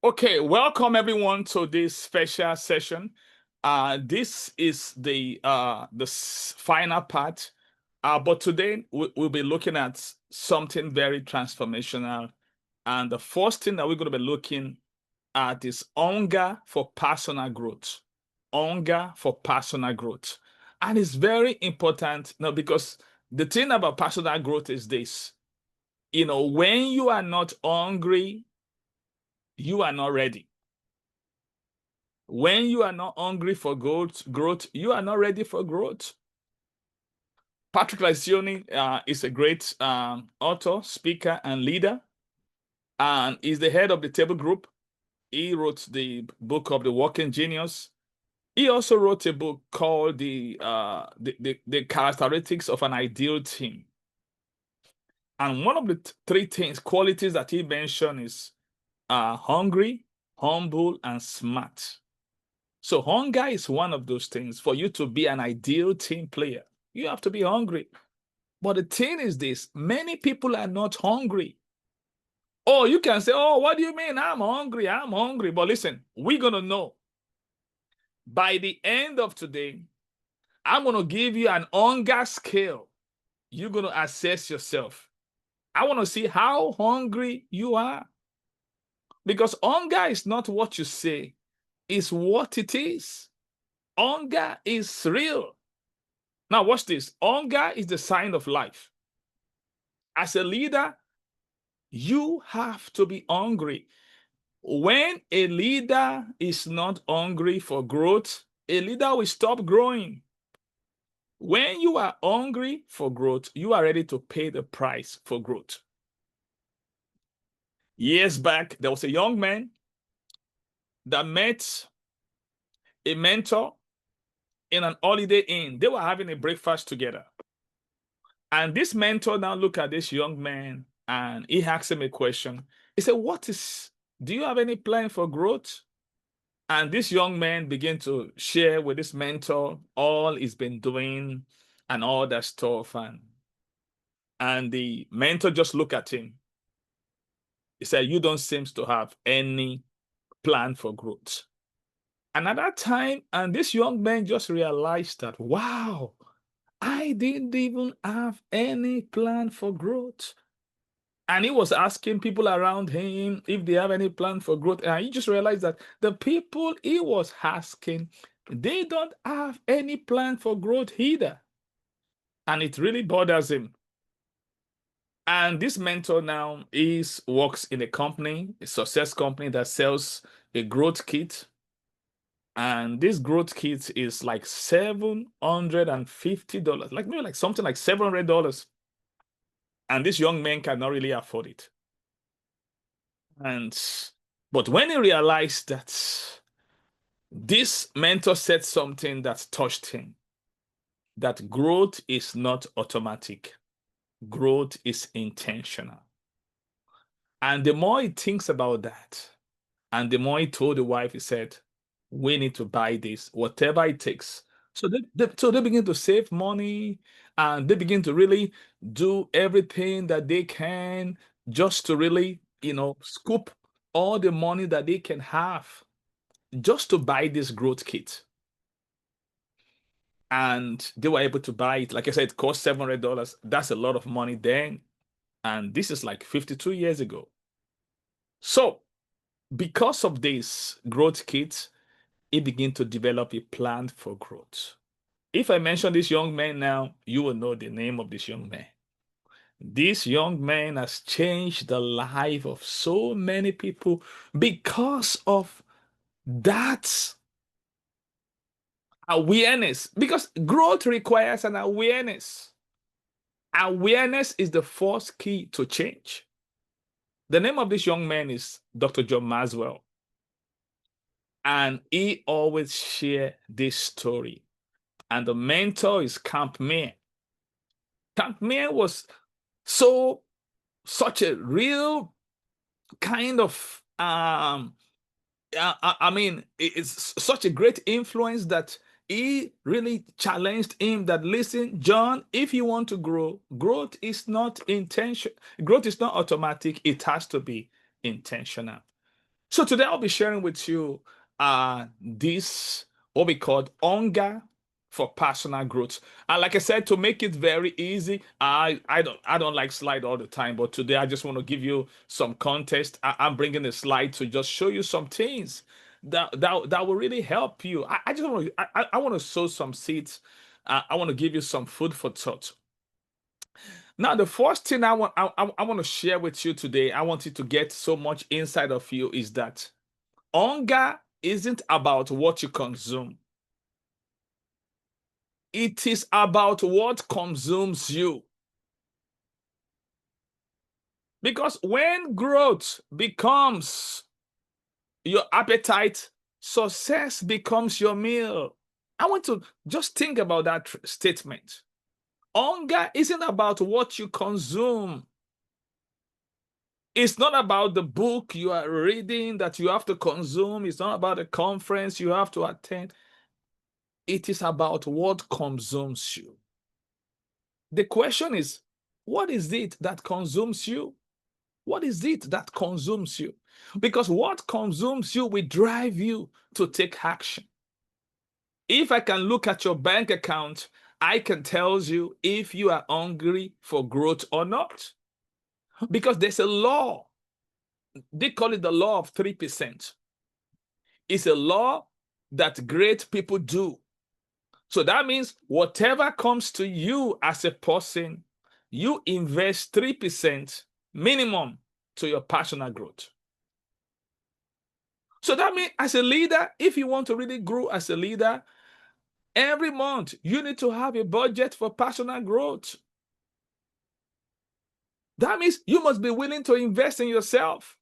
Okay, welcome everyone to this special session. This is the final part. But today we'll be looking at something very transformational. And the first thing that we're going to be looking at is hunger for personal growth. Hunger for personal growth. And it's very important now because the thing about personal growth is this. When you are not hungry, you are not ready. When you are not hungry for growth, you are not ready for growth. Patrick Lencioni is a great author, speaker, and leader, and is the head of the Table Group. He wrote the book of The Working Genius. He also wrote a book called the Characteristics of an Ideal Team. And one of the three qualities that he mentioned is hungry, humble, and smart. So hunger is one of those things. For you to be an ideal team player, you have to be hungry. But the thing is this, many people are not hungry. Oh, you can say, oh, what do you mean? I'm hungry. I'm hungry. But listen, we're going to know. By the end of today, I'm going to give you an hunger scale. You're going to assess yourself. I want to see how hungry you are. Because hunger is not what you say, it's what it is. Hunger is real. Now, watch this. Hunger is the sign of life. As a leader, you have to be hungry. When a leader is not hungry for growth, a leader will stop growing. When you are hungry for growth, you are ready to pay the price for growth. Years back, there was a young man that met a mentor in an holiday inn. They were having a breakfast together. And this mentor now looked at this young man and he asked him a question. He said, do you have any plan for growth? And this young man began to share with this mentor all he's been doing and all that stuff. And the mentor just looked at him. He said, you don't seem to have any plan for growth. And at that time, and this young man just realized that, wow, I didn't even have any plan for growth. And he was asking people around him if they have any plan for growth. And he just realized that the people he was asking, they don't have any plan for growth either. And it really bothers him. And this mentor now works in a company, a success company that sells a growth kit. And this growth kit is like $750, maybe like something like $700. And this young man cannot really afford it. But when he realized that this mentor said something that touched him, that growth is not automatic, growth is intentional. And the more he thinks about that, and the more he told the wife, he said, we need to buy this, whatever it takes. So they begin to save money and they begin to really do everything that they can just to really, scoop all the money that they can have just to buy this growth kit. And they were able to buy it. Like I said, it cost $700. That's a lot of money then. And this is like 52 years ago. So because of this growth kit, he began to develop a plan for growth. If I mention this young man now, you will know the name of this young man. This young man has changed the life of so many people because of that awareness. Because growth requires an awareness. Awareness is the first key to change. The name of this young man is Dr. John Maswell. And he always shared this story. And the mentor is Camp Meir. Camp Meir was such a real kind of it's such a great influence that he really challenged him that, listen, John, if you want to grow, growth is not automatic, it has to be intentional. So today I'll be sharing with you this what we call hunger for personal growth. And like I said, to make it very easy, I don't like slide all the time, but today I just want to give you some context. I'm bringing a slide to just show you some things that will really help you. I just want to I want to sow some seeds. I want to give you some food for thought. Now, the first thing I want to share with you today, I want you to get so much inside of you is that hunger isn't about what you consume. It is about what consumes you. Because when growth becomes your appetite, success becomes your meal. I want to just think about that statement. Hunger isn't about what you consume. It's not about the book you are reading that you have to consume. It's not about the conference you have to attend. It is about what consumes you. The question is, what is it that consumes you? What is it that consumes you? Because what consumes you will drive you to take action. If I can look at your bank account, I can tell you if you are hungry for growth or not. Because there's a law. They call it the law of 3%. It's a law that great people do. So that means whatever comes to you as a person, you invest 3% minimum to your personal growth. So that means as a leader, if you want to really grow as a leader, every month you need to have a budget for personal growth. That means you must be willing to invest in yourself.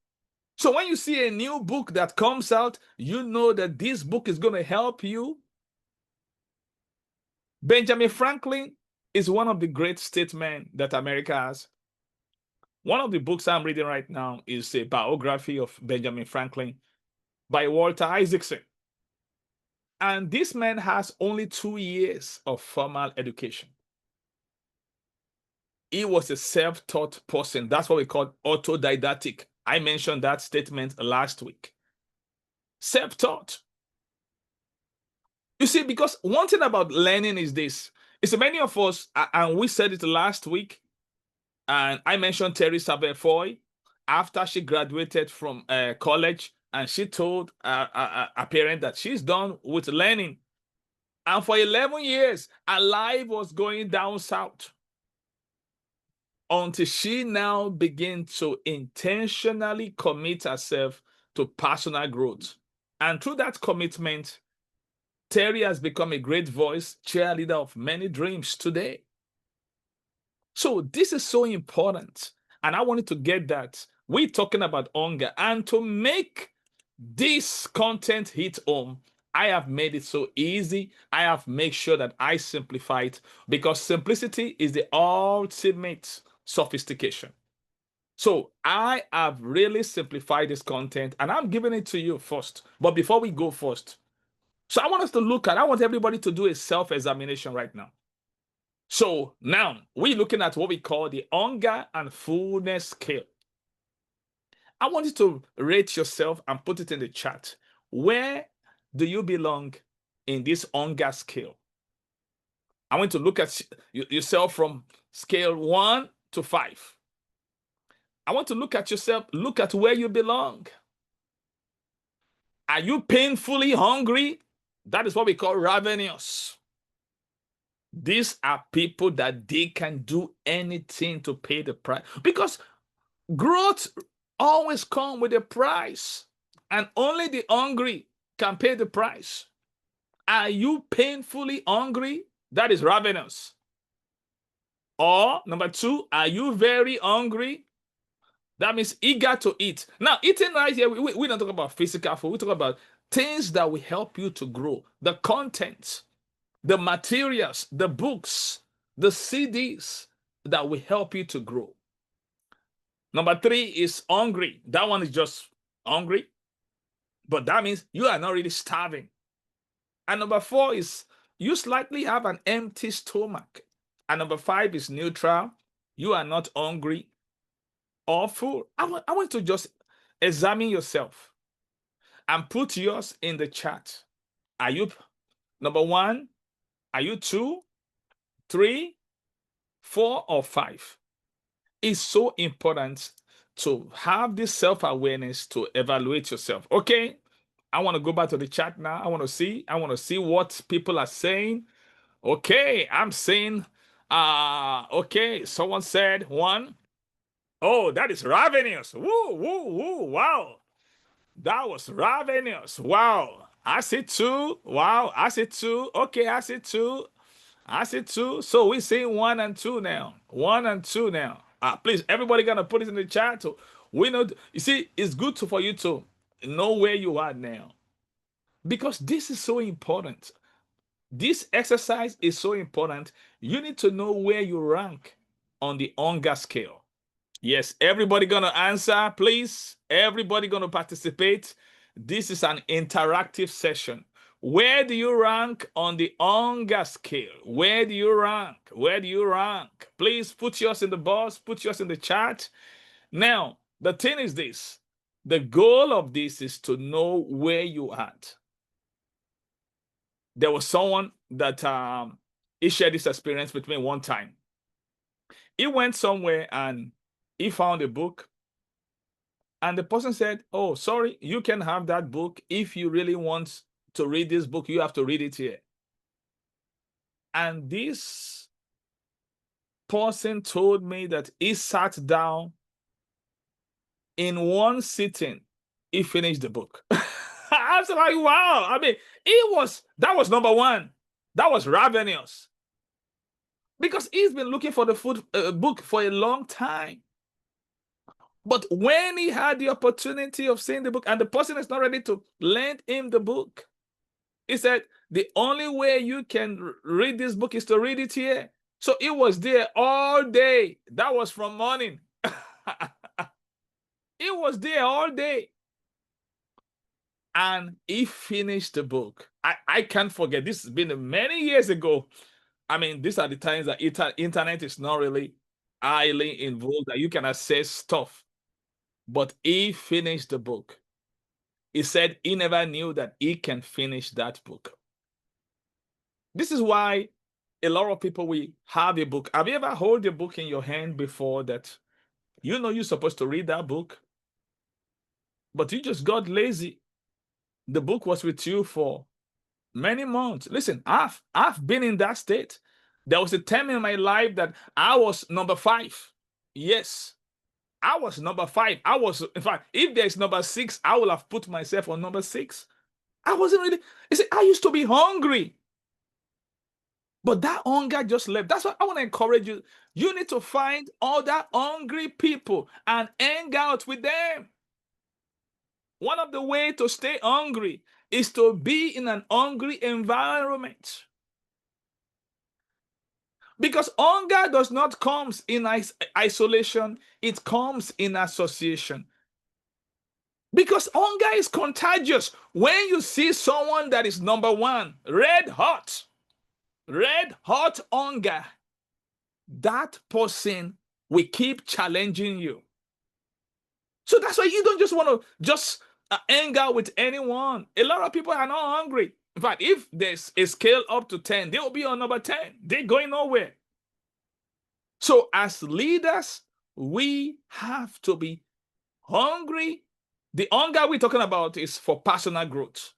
So when you see a new book that comes out, you know that this book is going to help you. Benjamin Franklin is one of the great statesmen that America has. One of the books I'm reading right now is a biography of Benjamin Franklin by Walter Isaacson. And this man has only 2 years of formal education. He was a self-taught person. That's what we call autodidactic. I mentioned that statement last week. Self-taught. You see, because one thing about learning is this. It's many of us, and we said it last week, and I mentioned Teresa Befoy after she graduated from college, and she told a parent that she's done with learning. And for 11 years, her life was going down south until she now began to intentionally commit herself to personal growth. And through that commitment, Terry has become a great voice, cheerleader of many dreams today. So this is so important. And I wanted to get that. We're talking about hunger. And to make this content hit home, I have made it so easy. I have made sure that I simplify it because simplicity is the ultimate sophistication. So I have really simplified this content and I'm giving it to you first. But before we go first, so I want us to I want everybody to do a self-examination right now. So now we're looking at what we call the hunger and fullness scale. I want you to rate yourself and put it in the chat. Where do you belong in this hunger scale? I want to look at yourself from scale 1 to 5. I want to look at yourself, look at where you belong. Are you painfully hungry? That is what we call ravenous. These are people that they can do anything to pay the price. Because growth always comes with a price. And only the hungry can pay the price. Are you painfully hungry? That is ravenous. Or number 2, are you very hungry? That means eager to eat. Now, eating right here, we don't talk about physical food. We talk about things that will help you to grow. The content, the materials, the books, the CDs that will help you to grow. Number 3 is hungry. That one is just hungry. But that means you are not really starving. And number 4 is you slightly have an empty stomach. And number 5 is neutral. You are not hungry or full. I want to just examine yourself. and put yours in the chat. Are you number one? Are you 2, 3, 4, or 5? It's so important to have this self-awareness to evaluate yourself. Okay, I want to go back to the chat now. I want to see what people are saying. Okay, I'm saying, okay, someone said 1. Oh, that is ravenous. Woo, woo, woo, wow. That was ravenous. Wow. I see 2. Wow, I see 2. Okay, I see 2. I see 2. So we see 1 and 2 now. 1 and 2 now. Please, everybody gonna put it in the chat. So we know. You see, it's good for you to know where you are now, because this is so important. This exercise is so important. You need to know where you rank on the hunger scale. Yes, everybody gonna answer, please. Everybody gonna participate. This is an interactive session. Where do you rank on the hunger scale? Where do you rank? Where do you rank? Please put yours in the box, put yours in the chat. Now, the thing is this. The goal of this is to know where you at. There was someone that he shared this experience with me one time. He went somewhere and he found a book, and the person said, oh, sorry, you can have that book. If you really want to read this book, you have to read it here. And this person told me that he sat down in one sitting, he finished the book. I was like, wow. I mean, that was number 1. That was ravenous. Because he's been looking for the food book for a long time. But when he had the opportunity of seeing the book, and the person is not ready to lend him the book, he said, the only way you can read this book is to read it here. So it was there all day. That was from morning. It was there all day. And he finished the book. I can't forget. This has been many years ago. I mean, these are the times that internet is not really highly involved, that you can access stuff. But he finished the book. He said he never knew that he can finish that book. This is why a lot of people will have a book. Have you ever held a book in your hand before that you know you're supposed to read that book, but you just got lazy? The book was with you for many months. Listen, I've been in that state. There was a time in my life that I was number 5. Yes, I was number 5. In fact, if there's number 6, I would have put myself on number 6. I wasn't really, you see, I used to be hungry. But that hunger just left. That's why I want to encourage you. You need to find other hungry people and hang out with them. One of the ways to stay hungry is to be in an hungry environment. Because hunger does not come in isolation, it comes in association. Because hunger is contagious. When you see someone that is number 1, red hot hunger, that person will keep challenging you. So that's why you don't just want to just hang out with anyone. A lot of people are not hungry. In fact, if there's a scale up to 10, they'll be on number 10. They're going nowhere. So as leaders, we have to be hungry. The hunger we're talking about is for personal growth.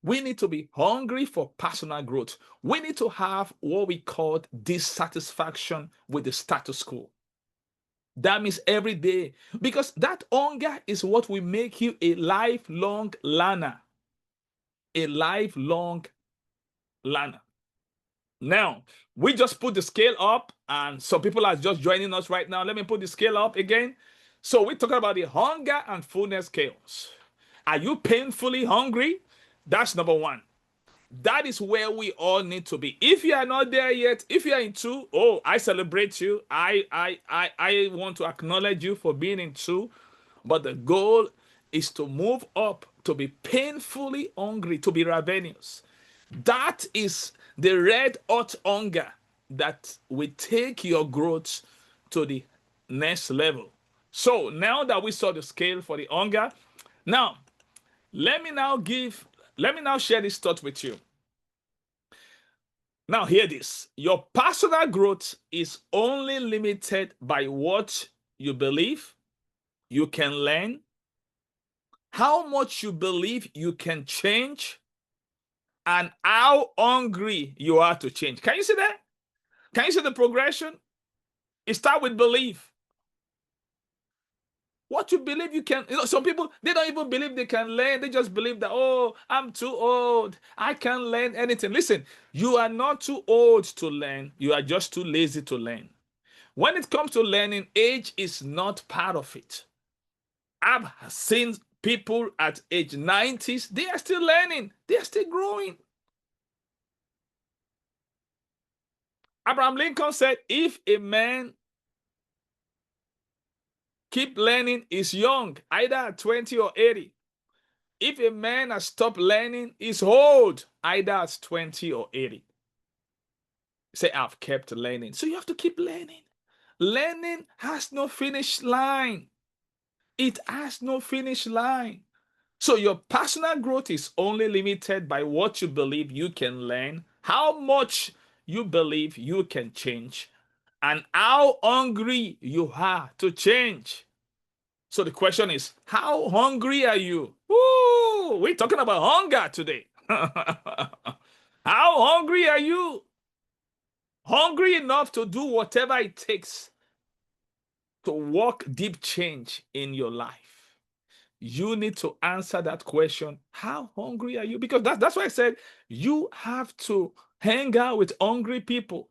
We need to be hungry for personal growth. We need to have what we call dissatisfaction with the status quo. That means every day, because that hunger is what will make you a lifelong learner. A lifelong learner. Now, we just put the scale up, and some people are just joining us right now. Let me put the scale up again. So we're talking about the hunger and fullness scales. Are you painfully hungry? That's number 1. That is where we all need to be. If you are not there yet, if you are in 2, oh, I celebrate you. I want to acknowledge you for being in 2. But the goal is to move up, to be painfully hungry, to be ravenous. That is the red hot hunger that will take your growth to the next level. So now that we saw the scale for the hunger, now Let me now share this thought with you. Now, hear this. Your personal growth is only limited by what you believe you can learn, how much you believe you can change, and how hungry you are to change. Can you see that? Can you see the progression? It starts with belief. What you believe you can, some people, they don't even believe they can learn. They just believe that, oh, I'm too old. I can't learn anything. Listen, you are not too old to learn. You are just too lazy to learn. When it comes to learning, age is not part of it. I've seen people at age 90s, they are still learning. They are still growing. Abraham Lincoln said, if a man keep learning is young, either at 20 or 80. If a man has stopped learning, is old, either at 20 or 80. Say, I've kept learning. So you have to keep learning. Learning has no finish line. It has no finish line. So your personal growth is only limited by what you believe you can learn, how much you believe you can change, and how hungry you are to change. So the question is, how hungry are you? Ooh, we're talking about hunger today. How hungry are you? Hungry enough to do whatever it takes to work deep change in your life. You need to answer that question. How hungry are you? Because that's why I said you have to hang out with hungry people.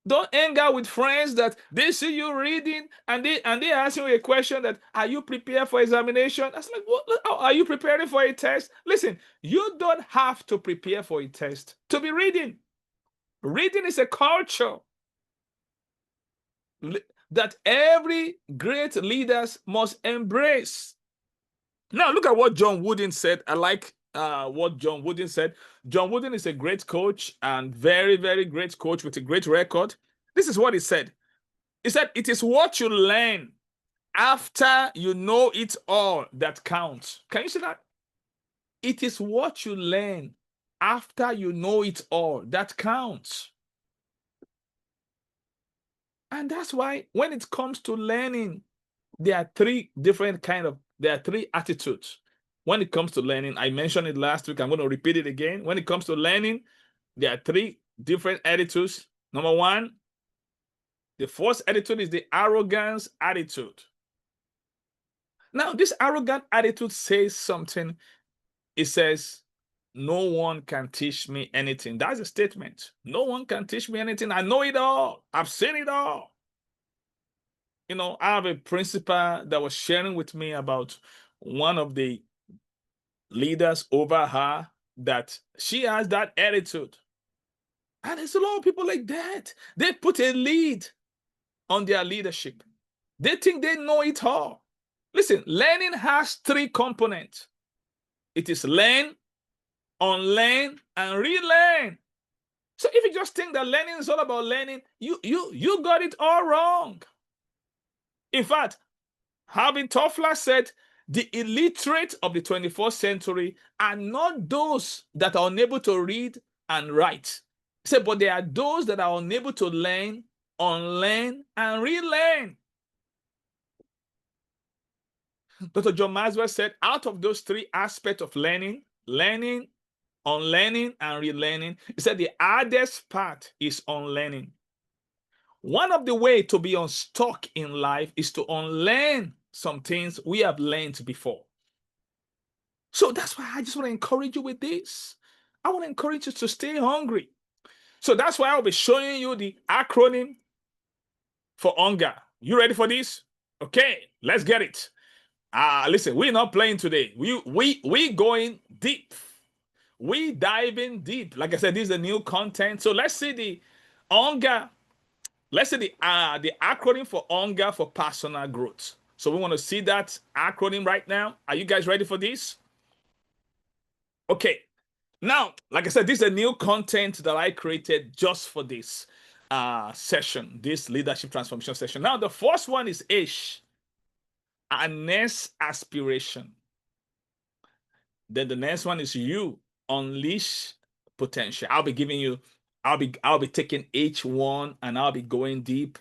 Don't hang out with friends that they see you reading and they ask you a question that, are you prepared for examination? That's like, what, are you preparing for a test? Listen, you don't have to prepare for a test to be reading. Reading is a culture that every great leaders must embrace. Now look at what John Wooden said. I like what John Wooden said. John Wooden is a great coach and very, very great coach with a great record. This is what he said. He said, it is what you learn after you know it all that counts. Can you see that? It is what you learn after you know it all that counts. And that's why when it comes to learning, there are three attitudes. When it comes to learning, I mentioned it last week, I'm going to repeat it again. When it comes to learning, there are three different attitudes. Number one, the first attitude is the arrogance attitude. Now, this arrogant attitude says something. It says, no one can teach me anything. That's a statement. No one can teach me anything. I know it all. I've seen it all. I have a principal that was sharing with me about one of the leaders over her, that she has that attitude. And there's a lot of people like that. They put a lead on their leadership. They think they know it all. Listen, learning has three components. It is learn, unlearn, and relearn. So if you just think that learning is all about learning, you got it all wrong. In fact, Harvey Toffler said, the illiterate of the 21st century are not those that are unable to read and write. He said, but they are those that are unable to learn, unlearn, and relearn. Dr. John Maxwell said, out of those three aspects of learning, unlearning, and relearning, he said the hardest part is unlearning. One of the ways to be unstuck in life is to unlearn some things we have learned before. So that's why I just want to encourage you with this. I want to encourage you to stay hungry. So that's why I'll be showing you the acronym for hunger. You ready for this? Okay, let's get it. Listen, we're not playing today. We going deep. We diving deep. Like I said, this is the new content. So let's see the hunger. Let's see the acronym for hunger for personal growth. So we want to see that acronym right now. Are you guys ready for this? Okay. Now, like I said, this is a new content that I created just for this session, this leadership transformation session. Now, the first one is ish. Harness aspiration. Then the next one is you unleash potential. I'll be taking each one and I'll be going deep.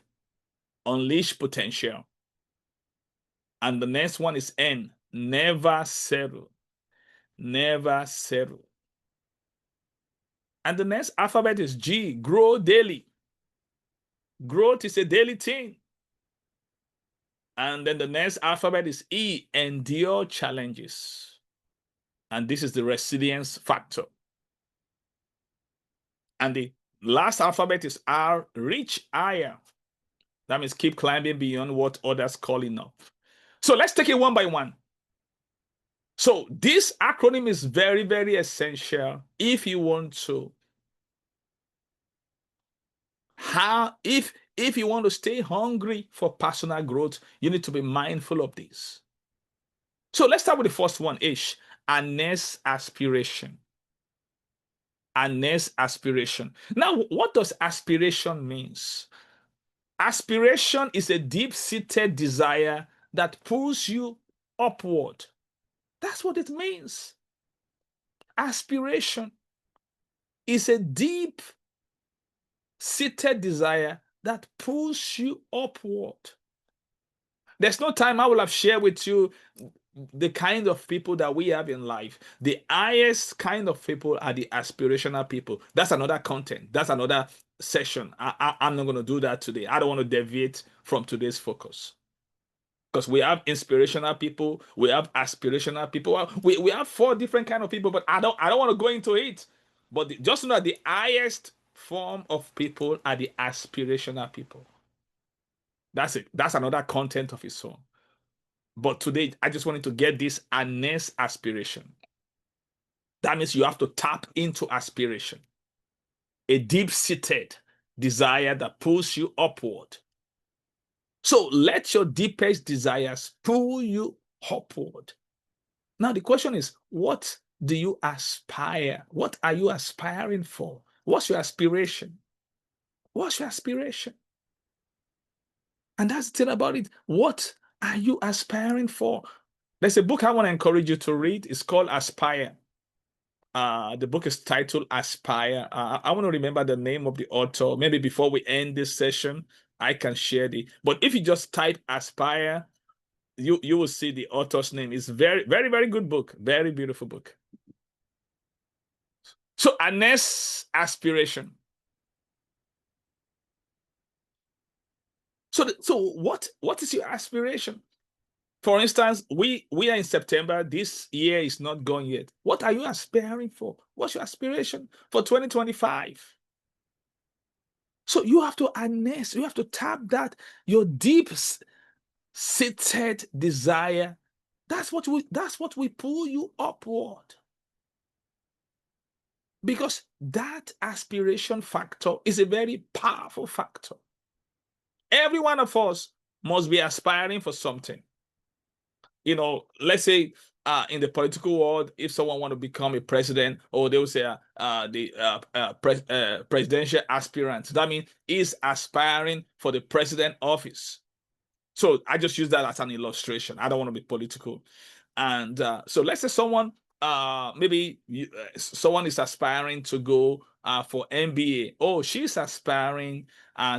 Unleash potential. And the next one is N. Never settle. Never settle. And the next alphabet is G. Grow daily. Growth is a daily thing. And then the next alphabet is E. Endure challenges. And this is the resilience factor. And the last alphabet is R. Reach higher. That means keep climbing beyond what others call enough. So let's take it one by one. So this acronym is very, very essential if you want to if you want to stay hungry for personal growth, you need to be mindful of this. So let's start with the first one, H. Harness aspiration. Harness aspiration. Now, what does aspiration means? Aspiration is a deep-seated desire that pulls you upward. That's what it means. Aspiration is a deep-seated desire that pulls you upward. There's no time I will have shared with you the kind of people that we have in life. The highest kind of people are the aspirational people. That's another content. That's another session. I'm not going to do that today. I don't want to deviate from today's focus. Because we have inspirational people, we have aspirational people. We have 4 different kind of people, but I don't want to go into it. But just know that the highest form of people are the aspirational people. That's it. That's another content of its own. But today, I just wanted to get this harness aspiration. That means you have to tap into aspiration, a deep-seated desire that pulls you upward. So let your deepest desires pull you upward. Now, the question is, what do you aspire? What are you aspiring for? What's your aspiration? What's your aspiration? And that's the thing about it. What are you aspiring for? There's a book I want to encourage you to read. It's called Aspire. The book is titled Aspire. I want to remember the name of the author. Maybe before we end this session, I can share but if you just type Aspire, you will see the author's name. It's very, very, very good book. Very beautiful book. So harness aspiration. So what is your aspiration? For instance, we are in September. This year is not gone yet. What are you aspiring for? What's your aspiration for 2025? So you have to harness, you have to tap that, your deep-seated desire. That's what we pull you upward. Because that aspiration factor is a very powerful factor. Every one of us must be aspiring for something. You know, let's say in the political world, if someone want to become a president, or they will say presidential aspirant, that means he's aspiring for the president office. So I just use that as an illustration. I don't want to be political. And so let's say someone, someone is aspiring to go for MBA. Oh, she's aspiring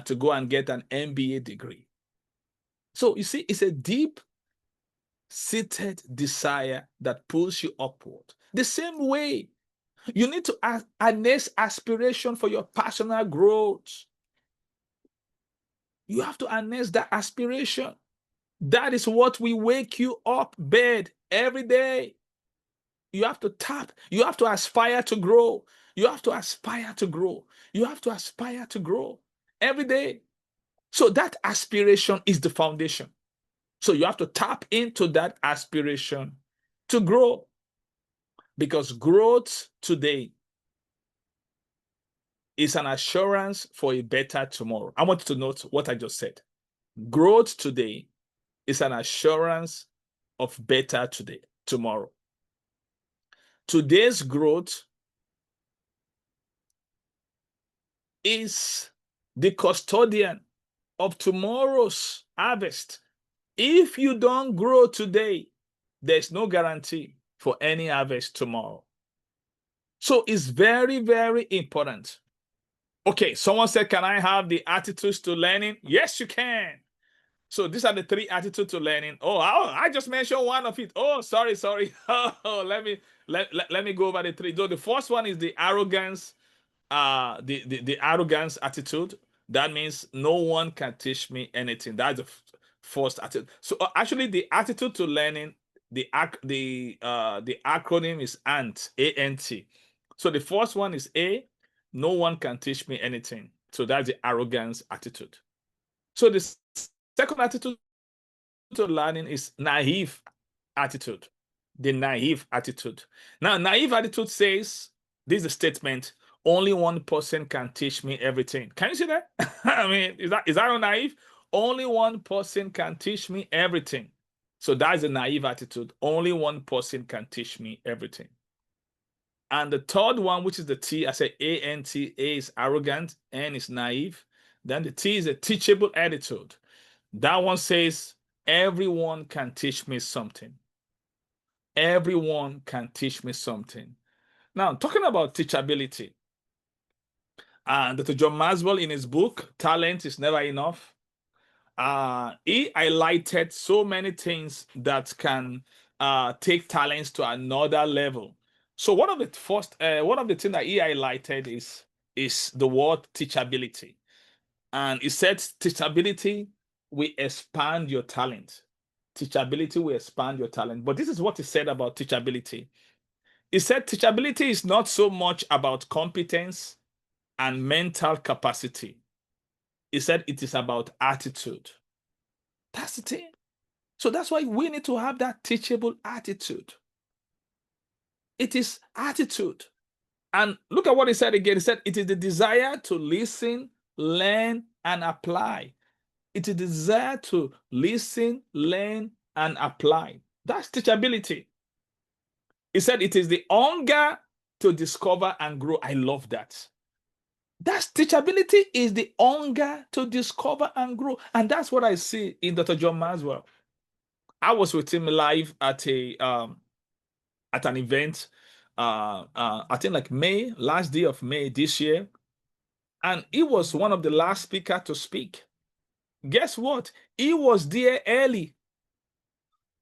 to go and get an MBA degree. So you see, it's a deep-seated desire that pulls you upward. The same way, you need to harness aspiration for your personal growth. You have to harness that aspiration. That is what will wake you up bed every day. You have to tap. You have to aspire to grow. You have to aspire to grow. You have to aspire to grow every day. So that aspiration is the foundation. So you have to tap into that aspiration to grow. Because growth today is an assurance for a better tomorrow. I want you to note what I just said. Growth today is an assurance of better today, tomorrow. Today's growth is the custodian of tomorrow's harvest. If you don't grow today, there's no guarantee for any harvest tomorrow. So it's very, very important. Okay, someone said, can I have the attitudes to learning? Yes, you can. So these are the 3 attitudes to learning. Oh, I just mentioned one of it. Oh, sorry. Oh, let me go over the 3. So the first one is the arrogance, the arrogance attitude. That means no one can teach me anything. That's the first attitude. So actually, the attitude to learning, the acronym is ANT, A-N-T. So the first one is A, no one can teach me anything. So that's the arrogance attitude. So the second attitude to learning is naive attitude. The naive attitude. Now, naive attitude says, this is a statement, only one person can teach me everything. Can you see that? I mean, is that not naive? Only one person can teach me everything. So that's a naive attitude. Only one person can teach me everything. And the third one, which is the T, I say A-N-T, A is arrogant, N is naive. Then the T is a teachable attitude. That one says, everyone can teach me something. Everyone can teach me something. Now, talking about teachability, Dr. John Maxwell in his book, Talent is Never Enough, he highlighted so many things that can take talents to another level. So one of the things that he highlighted is the word teachability. And he said teachability will expand your talent. Teachability will expand your talent. But this is what he said about teachability. He said teachability is not so much about competence and mental capacity. He said it is about attitude. That's the thing. So that's why we need to have that teachable attitude. It is attitude. And look at what he said again. He said it is the desire to listen, learn, and apply. It is the desire to listen, learn, and apply. That's teachability. He said it is the hunger to discover and grow. I love that. That's teachability, is the hunger to discover and grow. And that's what I see in Dr. John Maxwell. I was with him live at an event, I think like May, last day of May this year. And he was one of the last speakers to speak. Guess what? He was there early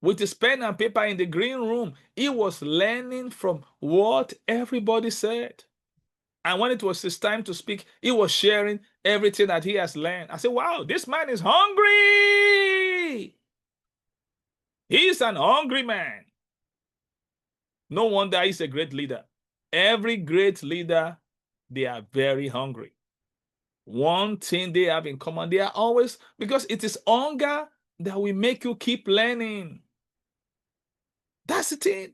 with his pen and paper in the green room. He was learning from what everybody said. And when it was his time to speak, he was sharing everything that he has learned. I said, wow, this man is hungry. He's an hungry man. No wonder he's a great leader. Every great leader, they are very hungry. One thing they have in common, they are always, because it is hunger that will make you keep learning. That's the thing.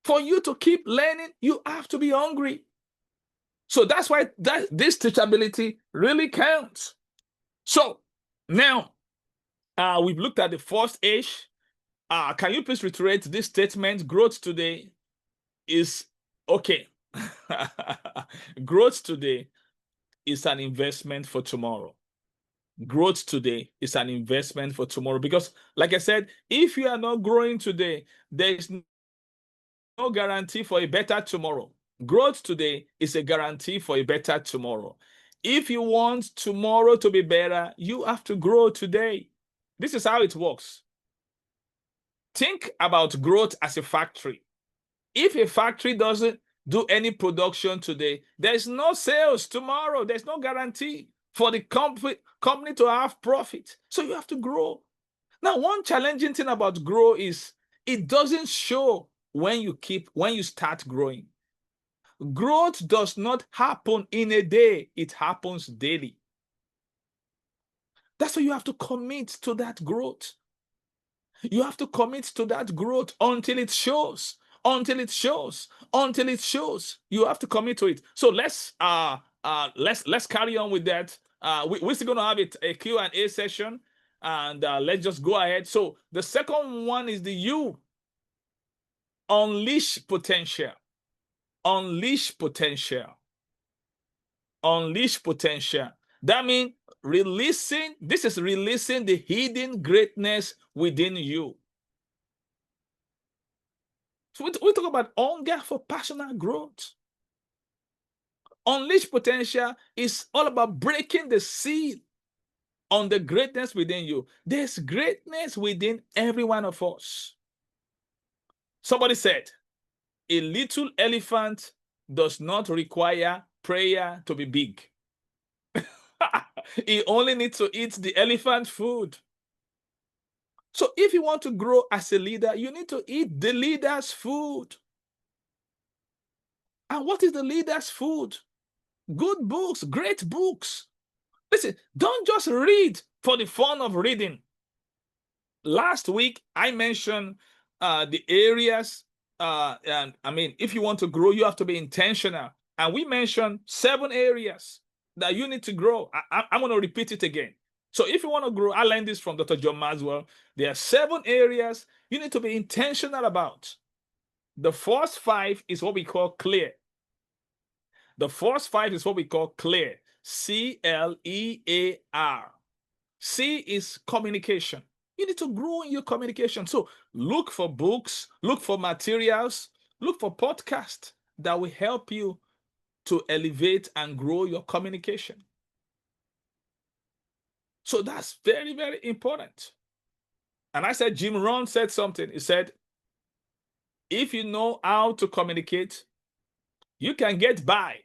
For you to keep learning, you have to be hungry. So that's why this teachability really counts. So now we've looked at the first H. Can you please reiterate this statement? Growth today is okay. Growth today is an investment for tomorrow. Growth today is an investment for tomorrow. Because, like I said, if you are not growing today, there is no guarantee for a better tomorrow. Growth today is a guarantee for a better tomorrow. If you want tomorrow to be better, you have to grow today. This is how it works. Think about growth as a factory. If a factory doesn't do any production today, there's no sales tomorrow. There's no guarantee for the company to have profit. So you have to grow. Now, one challenging thing about grow is it doesn't show when you start growing. Growth does not happen in a day. It happens daily. That's why you have to commit to that growth. You have to commit to that growth until it shows. Until it shows. Until it shows. You have to commit to it. So let's carry on with that. We're still going to have a Q&A session, and let's just go ahead. So the second one is the U. Unleash potential. Unleash potential. Unleash potential. That means this is releasing the hidden greatness within you. So we talk about hunger for personal growth. Unleash potential is all about breaking the seal on the greatness within you. There's greatness within every one of us. Somebody said, a little elephant does not require prayer to be big. He only needs to eat the elephant food. So if you want to grow as a leader, you need to eat the leader's food. And what is the leader's food? Good books, great books. Listen, don't just read for the fun of reading. Last week, I mentioned the areas, and I mean, if you want to grow, you have to be intentional. And we mentioned 7 areas that you need to grow. I'm going to repeat it again. So if you want to grow, I learned this from Dr. John Maswell. There are 7 areas you need to be intentional about. The first 5 is what we call clear. The first 5 is what we call clear. CLEAR. C is communication. You need to grow in your communication. So look for books, look for materials, look for podcasts that will help you to elevate and grow your communication. So that's very, very important. And I said, Jim Rohn said something. He said, if you know how to communicate, you can get by.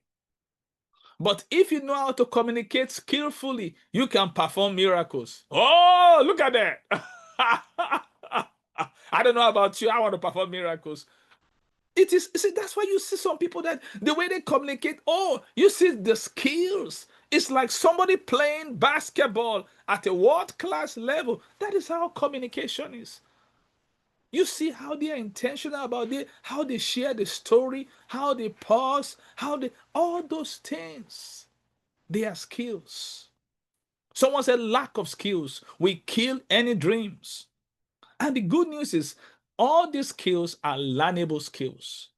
But if you know how to communicate skillfully, you can perform miracles. Oh, look at that. I don't know about you. I want to perform miracles. It is, see, that's why you see some people that the way they communicate, oh, you see the skills. It's like somebody playing basketball at a world-class level. That is how communication is. You see how they are intentional about it, how they share the story, how they pause, all those things. They are skills. Someone said lack of skills will kill any dreams. And the good news is all these skills are learnable skills.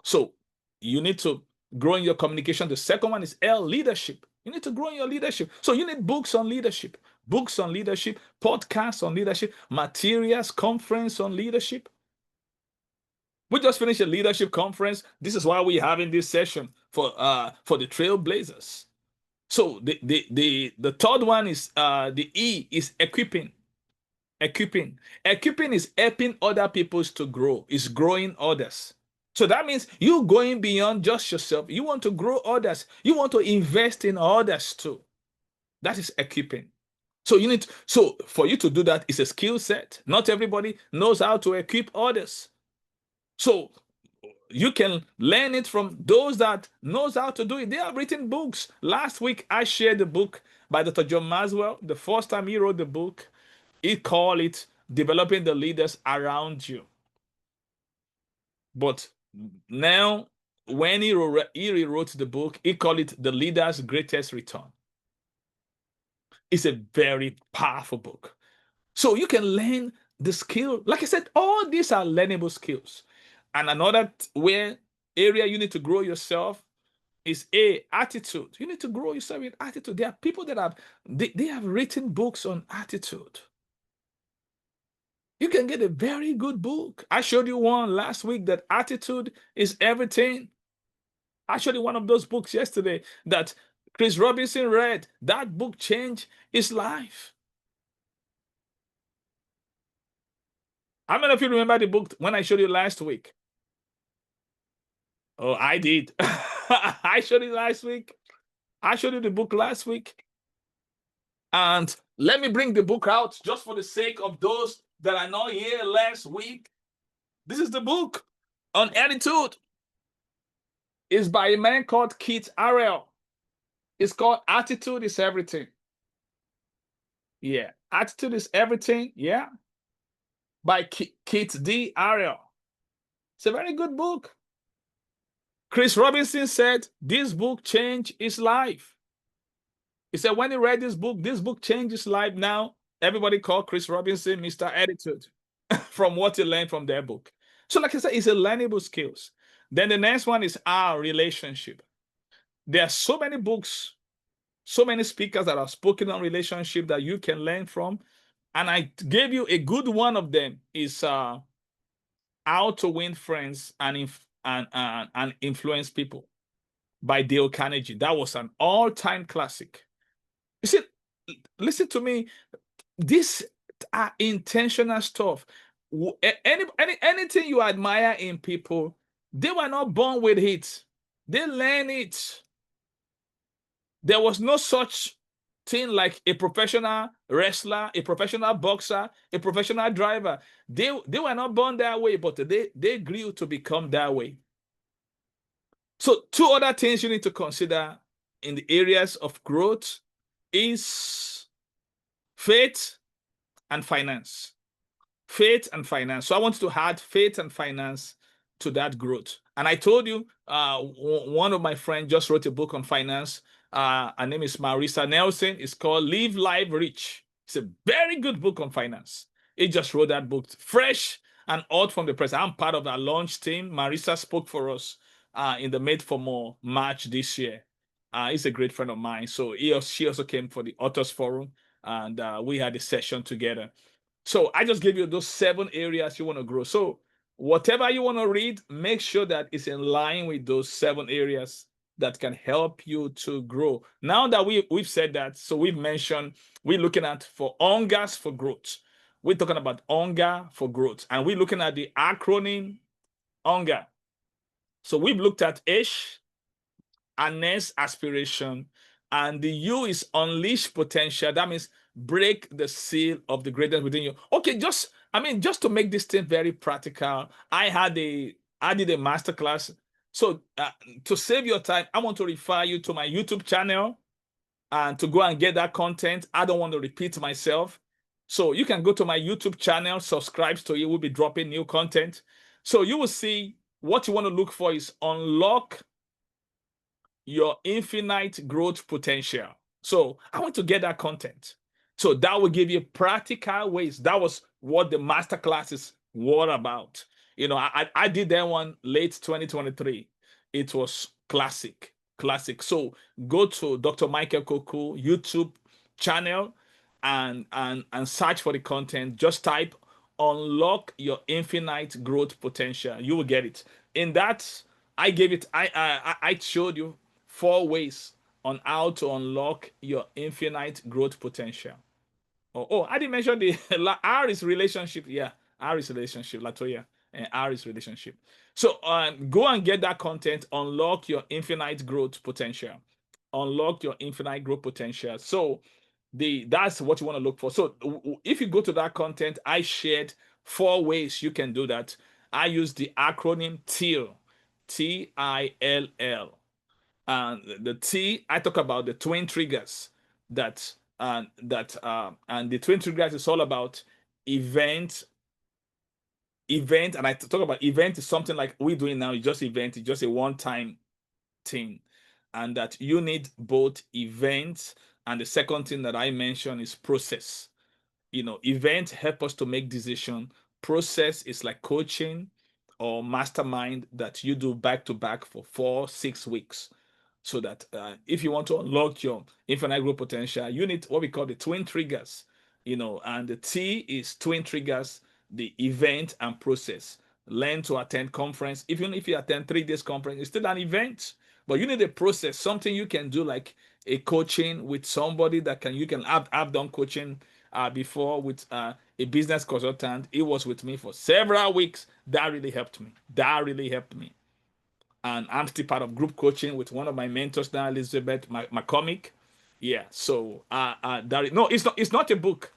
So you need to grow in your communication. The second one is L, leadership. You need to grow in your leadership. So you need books on leadership, podcasts on leadership, materials, conference on leadership. We just finished a leadership conference. This is why we're having this session for the Trailblazers. So the third one is the E is equipping. Equipping is helping other people to grow. It's growing others. So that means you going beyond just yourself. You want to grow others. You want to invest in others too. That is equipping. So so for you to do that, it's a skill set. Not everybody knows how to equip others. So you can learn it from those that knows how to do it. They have written books. Last week, I shared the book by Dr. John Maswell. The first time he wrote the book, he called it Developing the Leaders Around You. But now, when he rewrote the book, he called it The Leader's Greatest Return. It's a very powerful book. So you can learn the skill. Like I said, all these are learnable skills. And another area you need to grow yourself is attitude. You need to grow yourself in attitude. There are people that they have written books on attitude. You can get a very good book. I showed you one last week that attitude is everything. I showed you one of those books yesterday that Chris Robinson read. That book changed his life. How many of you remember the book when I showed you last week? Oh, I did. I showed you last week. I showed you the book last week. And let me bring the book out just for the sake of those that are not here last week. This is the book on attitude. It's by a man called Keith Arrell. It's called Attitude is Everything. Yeah, Attitude is Everything. Yeah, by Keith D. Arrell. It's a very good book. Chris Robinson said this book changed his life. He said when he read this book changed his life. Now everybody called Chris Robinson Mr. Attitude from what he learned from their book. So like I said, it's a learnable skills. Then the next one is our relationship. There are so many books so many speakers that have spoken on relationship that you can learn from. And I gave you a good one of them is How to Win Friends and Influence People by Dale Carnegie. That was an all-time classic. You see, listen to me. These are intentional stuff. Anything you admire in people, they were not born with it. They learn it. There was no such thing like a professional wrestler, a professional boxer, a professional driver. They were not born that way, but they grew to become that way. So two other things you need to consider in the areas of growth is faith and finance. Faith and finance. So I want to add faith and finance to that growth. And I told you, one of my friends just wrote a book on finance. Her name is Marissa Nelson. It's called Live Life Rich. It's a very good book on finance. He just wrote that book, fresh and hot from the press. I'm part of our launch team. Marissa spoke for us in the Made for More March this year. He's a great friend of mine. So she also came for the Authors Forum, and we had a session together. So I just gave you those 7 areas you want to grow. So whatever you want to read, make sure that it's in line with those 7 areas that can help you to grow. Now that we've said that, so we've mentioned we're looking at for hungers for growth. We're talking about hunger for growth, and we're looking at the acronym hunger. So we've looked at H, harness aspiration, and the U is unleash potential. That means break the seal of the greatness within you. Okay, just to make this thing very practical, I did a masterclass. So to save your time, I want to refer you to my YouTube channel and to go and get that content. I don't want to repeat myself. So you can go to my YouTube channel, subscribe to it. We'll be dropping new content. So you will see what you want to look for is unlock your infinite growth potential. So I want to get that content. So that will give you practical ways. That was what the masterclasses were about. You know, I did that one late 2023. It was classic. So go to Dr. Michael Koku YouTube channel and search for the content. Just type unlock your infinite growth potential. You will get it. In that, I gave it, I showed you 4 ways on how to unlock your infinite growth potential. I didn't mention the R is relationship. Yeah, R is relationship, Latoya, and R is relationship. So go and get that content. Unlock your infinite growth potential. Unlock your infinite growth potential. So that's what you want to look for. So if you go to that content, I shared 4 ways you can do that. I use the acronym TILL, TILL. And the T, I talk about the twin triggers and the twin triggers is all about event. And I talk about event is something like we're doing now. It's just event. It's just a one-time thing, and that you need both events. And the second thing that I mentioned is process. You know, events help us to make decision. Process is like coaching or mastermind that you do back to back for 4-6 weeks. So that if you want to unlock your infinite growth potential, you need what we call the twin triggers. You know, and the T is twin triggers, the event and process. Learn to attend conference. Even if you attend 3 days conference, it's still an event, but you need a process, something you can do like a coaching with somebody that you can have done coaching before with a business consultant. It was with me for several weeks. That really helped me. And I'm still part of group coaching with one of my mentors now, Elizabeth McCormick. Yeah. So no, it's not a book.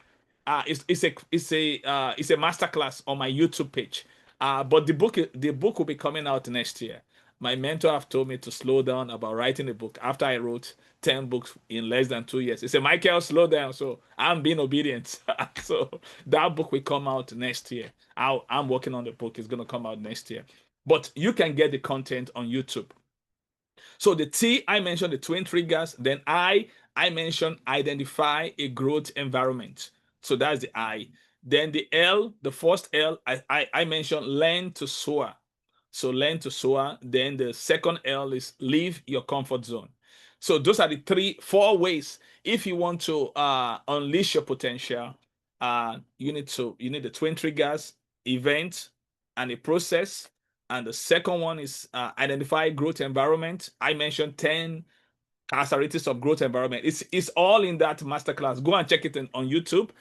It's a masterclass on my YouTube page. But the book will be coming out next year. My mentor have told me to slow down about writing a book after I wrote 10 books in less than 2 years. He said, Michael, slow down. So I'm being obedient. So that book will come out next year. I'm working on the book. It's going to come out next year. But you can get the content on YouTube. So the T, I mentioned the twin triggers. Then I mentioned identify a growth environment. So that's the I. Then the L, the first L, I mentioned learn to soar. So learn to soar. Then the second L is leave your comfort zone. So those are the four ways. If you want to unleash your potential, you need the twin triggers: event and a process. And the second one is identify growth environment. I mentioned 10 characteristics of growth environment. It's all in that masterclass. Go and check it on YouTube.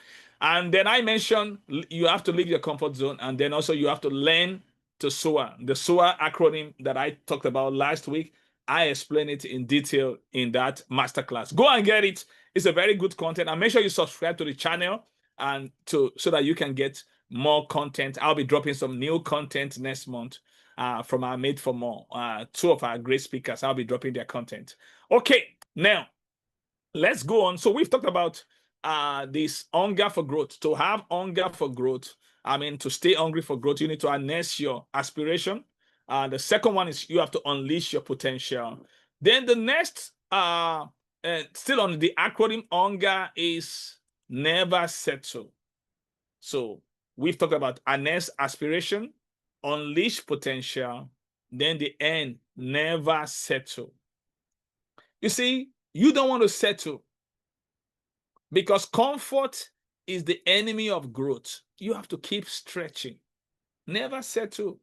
And then I mentioned you have to leave your comfort zone, and then also you have to learn to soar. The SOAR acronym that I talked about last week, I explain it in detail in that masterclass. Go and get it. It's a very good content. And make sure you subscribe to the channel and so that you can get more content. I'll be dropping some new content next month from our Made for More. Two of our great speakers, I'll be dropping their content. Okay, now let's go on. So we've talked about this hunger for growth. To have hunger for growth, I mean, to stay hungry for growth, you need to harness your aspiration. The second one is you have to unleash your potential. Then the next, still on the acronym hunger, is never settle. So we've talked about harness aspiration, unleash potential, then the end, never settle. You see, you don't want to settle because comfort is the enemy of growth. You have to keep stretching. Never settle.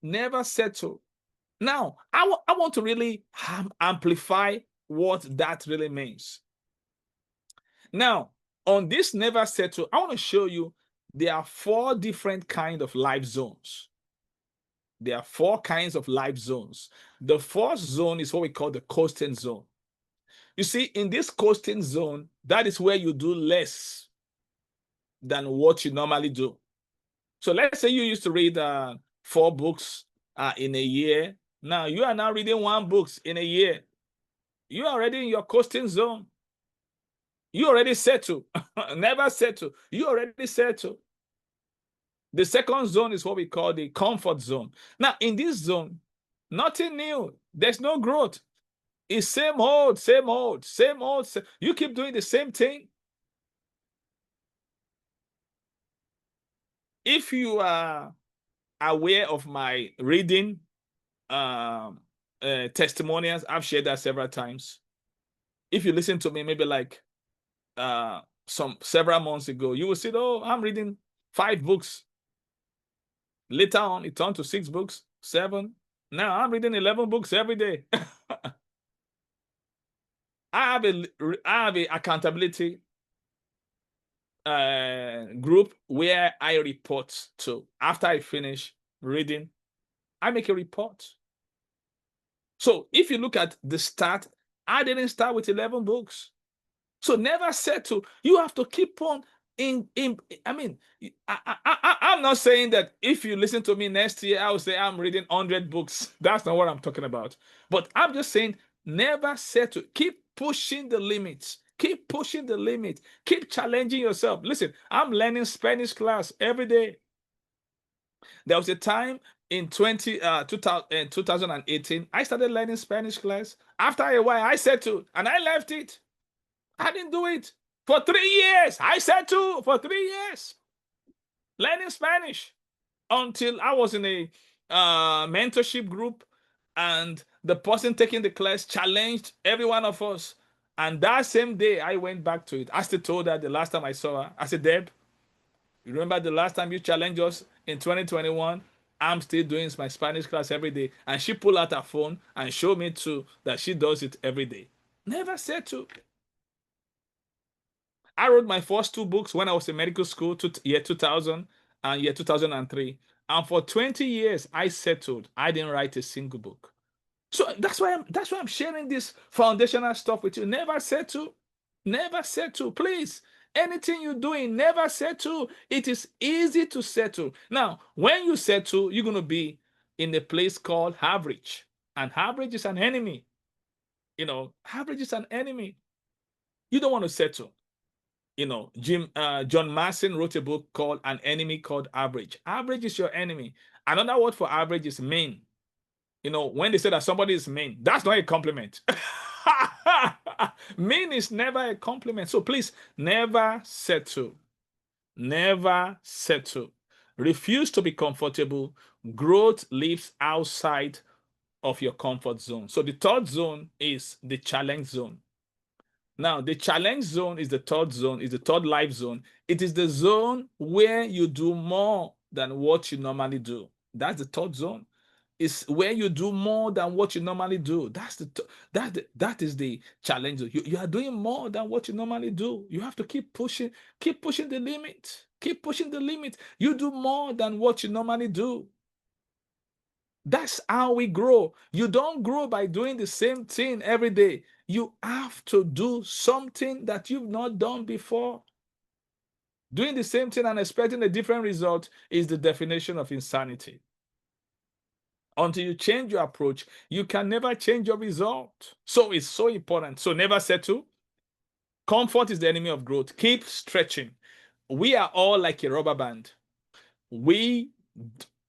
Never settle. Now, I want to really amplify what that really means. Now, on this never settle, I want to show you there are 4 different kinds of life zones. There are 4 kinds of life zones. The first zone is what we call the coasting zone. You see, in this coasting zone, that is where you do less than what you normally do. So let's say you used to read 4 books in a year. Now you are now reading 1 book in a year. You are already in your coasting zone. You already settle. Never settle. You already settle. The second zone is what we call the comfort zone. Now, in this zone, nothing new. There's no growth. It's same old, same old, same old. You keep doing the same thing. If you are aware of my reading testimonials, I've shared that several times. If you listen to me, maybe like several months ago, you will see, oh, I'm reading 5 books. Later on, it turned to 6 books, 7. Now I'm reading 11 books every day. I have a accountability group where I report to. After I finish reading, I make a report. So if you look at the start, I didn't start with 11 books. So never settle. You have to keep on I mean, I'm not saying that if you listen to me next year, I will say I'm reading 100 books. That's not what I'm talking about. But I'm just saying never settle. Keep pushing the limits. Keep pushing the limit. Keep challenging yourself. Listen, I'm learning Spanish class every day. There was a time in 2018, I started learning Spanish class. After a while, I settled and I left it. I didn't do it for 3 years. I settled for 3 years learning Spanish until I was in a mentorship group, and the person taking the class challenged every one of us. And that same day, I went back to it. I still told her the last time I saw her, I said, Deb, you remember the last time you challenged us in 2021? I'm still doing my Spanish class every day. And she pulled out her phone and showed me too that she does it every day. Never settle. I wrote my first 2 books when I was in medical school, year 2000 and year 2003. And for 20 years, I settled. I didn't write a single book. So that's why I'm sharing this foundational stuff with you. Never settle. Never settle. Please. Anything you're doing, never settle. It is easy to settle. Now, when you settle, you're going to be in a place called average. And average is an enemy. Average is an enemy. You don't want to settle. John Masson wrote a book called An Enemy Called Average. Average is your enemy. Another word for average is mean. When they say that somebody is mean, that's not a compliment. Mean is never a compliment. So please, never settle. Never settle. Refuse to be comfortable. Growth lives outside of your comfort zone. So the third zone is the challenge zone. Now, the challenge zone is the third zone, is the third life zone. It is the zone where you do more than what you normally do. That's the third zone. It's where you do more than what you normally do. That is the challenge zone. You are doing more than what you normally do. You have to keep pushing the limit. Keep pushing the limit. You do more than what you normally do. That's how we grow. You don't grow by doing the same thing every day. You have to do something that you've not done before. Doing the same thing and expecting a different result is the definition of insanity. Until you change your approach, you can never change your result. So it's so important. So never settle. Comfort is the enemy of growth. Keep stretching. We are all like a rubber band. We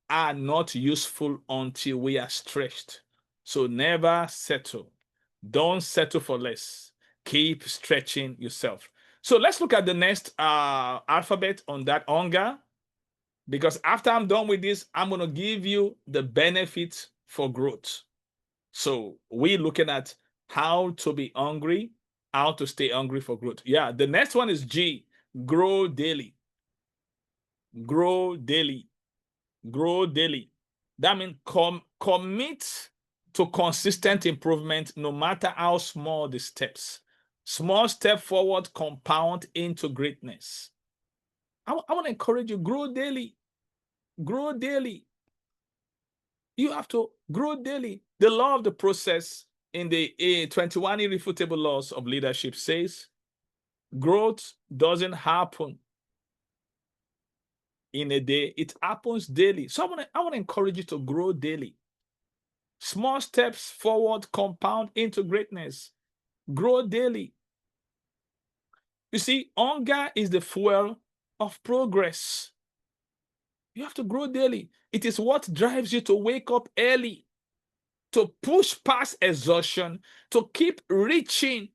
are not useful until we are stretched. So never settle. Don't settle for less. Keep stretching yourself. So let's look at the next alphabet on that hunger. Because after I'm done with this, I'm going to give you the benefits for growth. So we're looking at how to be hungry, how to stay hungry for growth. Yeah, the next one is G, grow daily. Grow daily. Grow daily. That means commit to consistent improvement no matter how small the steps. Small step forward compound into greatness. I want to encourage you, grow daily. Grow daily. You have to grow daily. The law of the process in the 21 irrefutable laws of leadership says growth doesn't happen in a day, it happens daily. So I want to encourage you to grow daily. Small steps forward compound into greatness. Grow daily. You see, hunger is the fuel of progress. You have to grow daily. It is what drives you to wake up early, to push past exhaustion, to keep reaching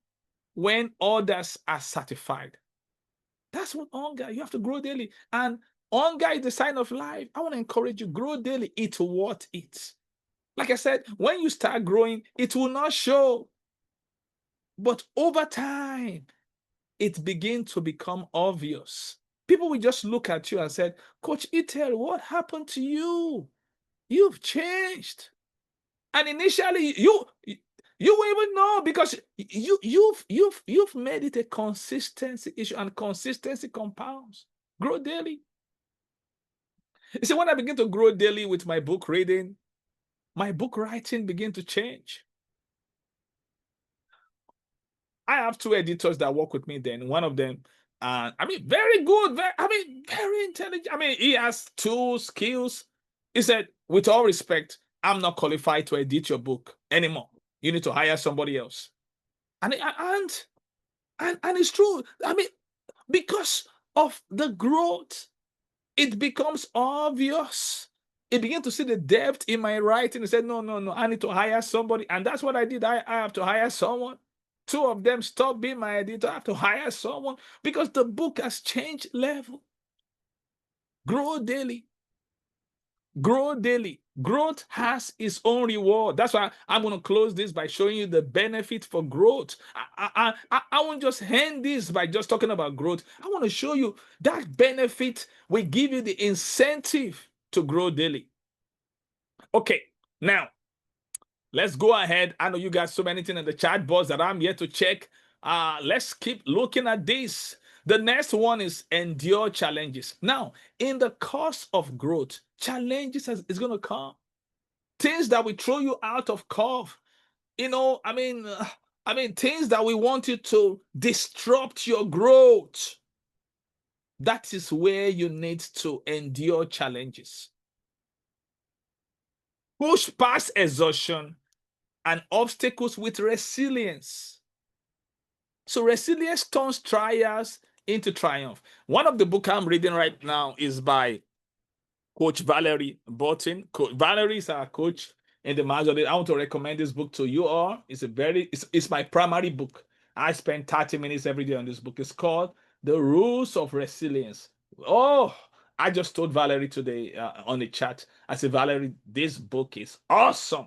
when others are satisfied. That's what hunger. You have to grow daily. And hunger is the sign of life. I want to encourage you, grow daily. Eat what eats. Like I said, when you start growing, it will not show. But over time, it begins to become obvious. People will just look at you and say, Coach Itel, what happened to you? You've changed. And initially, you will even know because you've made it a consistency issue, and consistency compounds. Grow daily. You see, when I begin to grow daily with my book reading, my book writing begin to change. I have two editors that work with me then. One of them, very good, very intelligent. He has tools, skills. He said, with all respect, I'm not qualified to edit your book anymore. You need to hire somebody else. And it's true. Because of the growth, it becomes obvious. He began to see the depth in my writing. He said, no, I need to hire somebody. And that's what I did. I have to hire someone. Two of them stopped being my editor. I have to hire someone because the book has changed level. Grow daily. Grow daily. Growth has its own reward. That's why I'm going to close this by showing you the benefit for growth. I won't just end this by just talking about growth. I want to show you that benefit will give you the incentive to grow daily. Okay, now let's go ahead. I know you got so many things in the chat box that I'm here to check. Let's keep looking at this. The next one is endure challenges. Now, in the course of growth, challenges is going to come. Things that will throw you out of curve. Things that we want you to disrupt your growth. That is where you need to endure challenges. Push past exhaustion and obstacles with resilience. So resilience turns trials into triumph. One of the books I'm reading right now is by Coach Valerie Burton. Valerie is our coach in the Master. I want to recommend this book to you all. It's my primary book. I spend 30 minutes every day on this book. It's called The Rules of Resilience. Oh, I just told Valerie today on the chat. I said, Valerie, this book is awesome.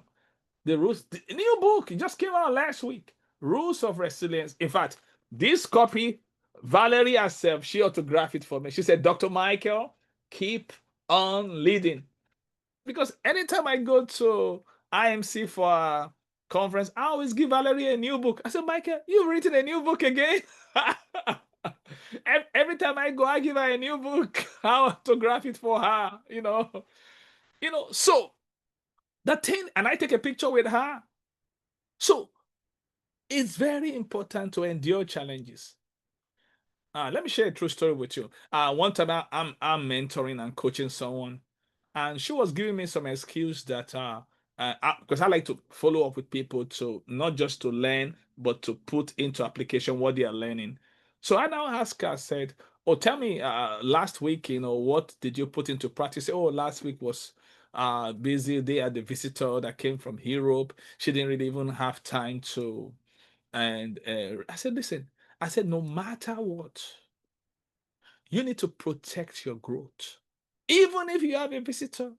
The rules, the new book, it just came out last week. Rules of Resilience. In fact, this copy, Valerie herself, she autographed it for me. She said, Dr. Michael, keep on leading. Because anytime I go to IMC for a conference, I always give Valerie a new book. I said, Michael, you've written a new book again. Every time I go, I give her a new book. I autograph it for her, So the thing, and I take a picture with her. So it's very important to endure challenges. Let me share a true story with you. One time I'm mentoring and coaching someone, and she was giving me some excuse that because I like to follow up with people to not just to learn but to put into application what they are learning. So I now asked her, I said, "Oh, tell me, last week, what did you put into practice?" Oh, last week was busy. They had a visitor that came from Europe. She didn't really even have time to. And I said, "Listen," I said, "no matter what, you need to protect your growth. Even if you have a visitor,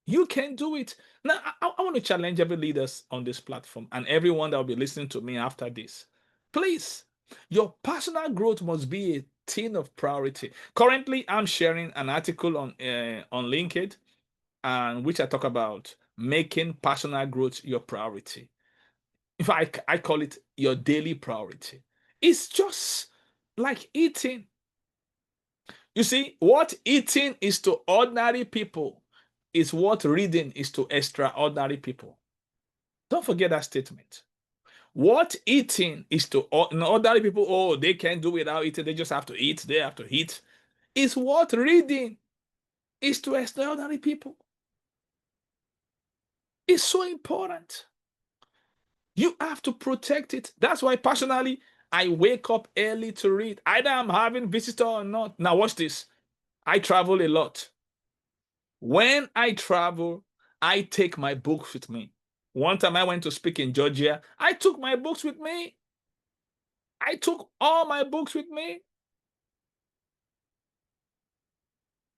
you can do it." Now, I want to challenge every leaders on this platform and everyone that will be listening to me after this. Please, your personal growth must be a thing of priority. Currently, I'm sharing an article on LinkedIn, and which I talk about making personal growth your priority. In fact, I call it your daily priority. It's just like eating. You see, what eating is to ordinary people is what reading is to extraordinary people. Don't forget that statement. What eating is to ordinary people, oh, they can't do without eating, they just have to eat, they have to eat, is what reading is to extraordinary people. It's so important. You have to protect it. That's why personally, I wake up early to read. Either I'm having visitor or not. Now watch this. I travel a lot. When I travel, I take my books with me. One time I went to speak in Georgia, I took my books with me. I took all my books with me.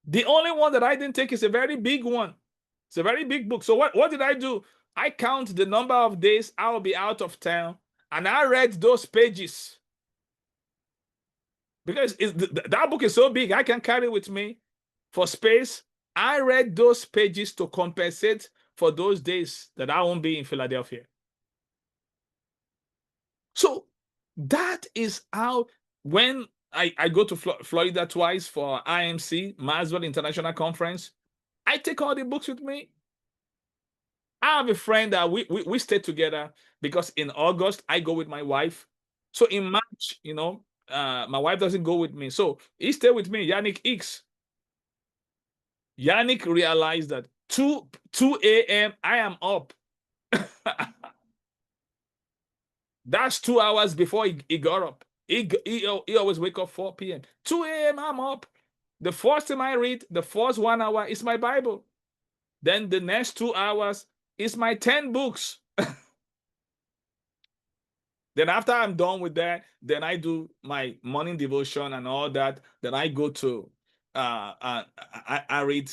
The only one that I didn't take is a very big one. It's a very big book. So what did I do? I count the number of days I will be out of town, and I read those pages because that book is so big, I can carry it with me for space. I read those pages to compensate for those days that I won't be in Philadelphia. So that is how, when I go to Florida twice for IMC, Maswell International Conference, I take all the books with me. I have a friend that we stay together because in August I go with my wife. So in March, my wife doesn't go with me. So he stay with me, Yannick X. Yannick realized that 2 a.m. I am up. That's 2 hours before he got up. He always wake up 4 p.m. 2 a.m. I'm up. The first time I read, the first 1 hour is my Bible. Then the next 2 hours is my 10 books. Then after I'm done with that, then I do my morning devotion and all that. Then I go to I read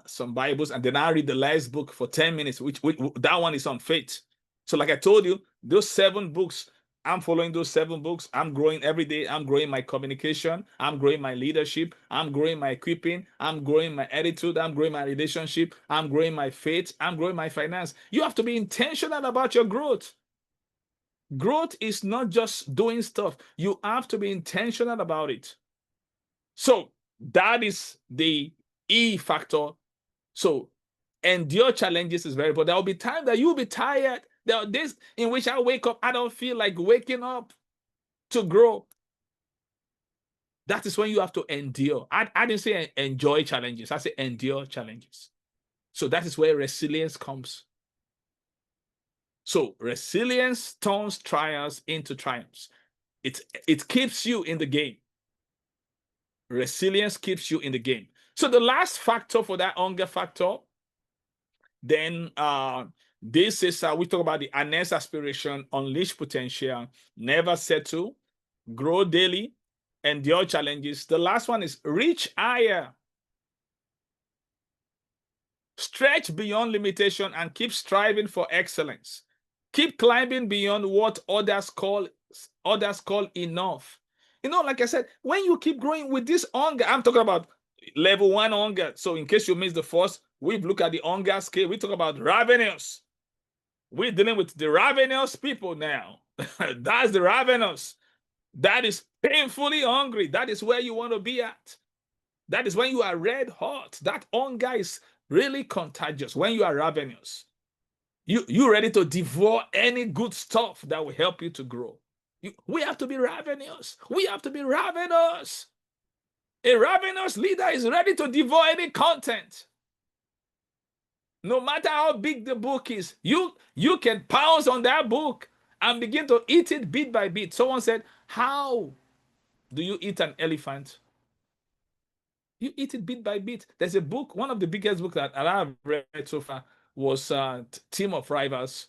some Bibles, and then I read the last book for 10 minutes, which that one is on faith. So like I told you, those 7 books, I'm following those 7 books. I'm growing every day. I'm growing my communication. I'm growing my leadership. I'm growing my equipping. I'm growing my attitude. I'm growing my relationship. I'm growing my faith. I'm growing my finance. You have to be intentional about your growth. Growth is not just doing stuff. You have to be intentional about it. So that is the E factor. So endure challenges is very important. There will be times that you'll be tired. There are days in which I wake up, I don't feel like waking up to grow. That is when you have to endure. I didn't say enjoy challenges. I say endure challenges. So that is where resilience comes. So resilience turns trials into triumphs. It keeps you in the game. Resilience keeps you in the game. So the last factor for that hunger factor, then this is we talk about the harness aspiration, unleash potential, never settle, grow daily, endure challenges. The last one is reach higher. Stretch beyond limitation and keep striving for excellence. Keep climbing beyond what others call enough. Like I said, when you keep growing with this hunger, I'm talking about level one hunger. So in case you missed the first, we've looked at the hunger scale. We talk about ravenous. We're dealing with the ravenous people now. That's the ravenous. That is painfully hungry. That is where you want to be at. That is when you are red hot. That hunger is really contagious. When you are ravenous, you ready to devour any good stuff that will help you to grow. We have to be ravenous. We have to be ravenous. A ravenous leader is ready to devour any content. No matter how big the book is, you can pounce on that book and begin to eat it bit by bit. Someone said, how do you eat an elephant? You eat it bit by bit. There's a book, one of the biggest books that I've read so far was Team of Rivals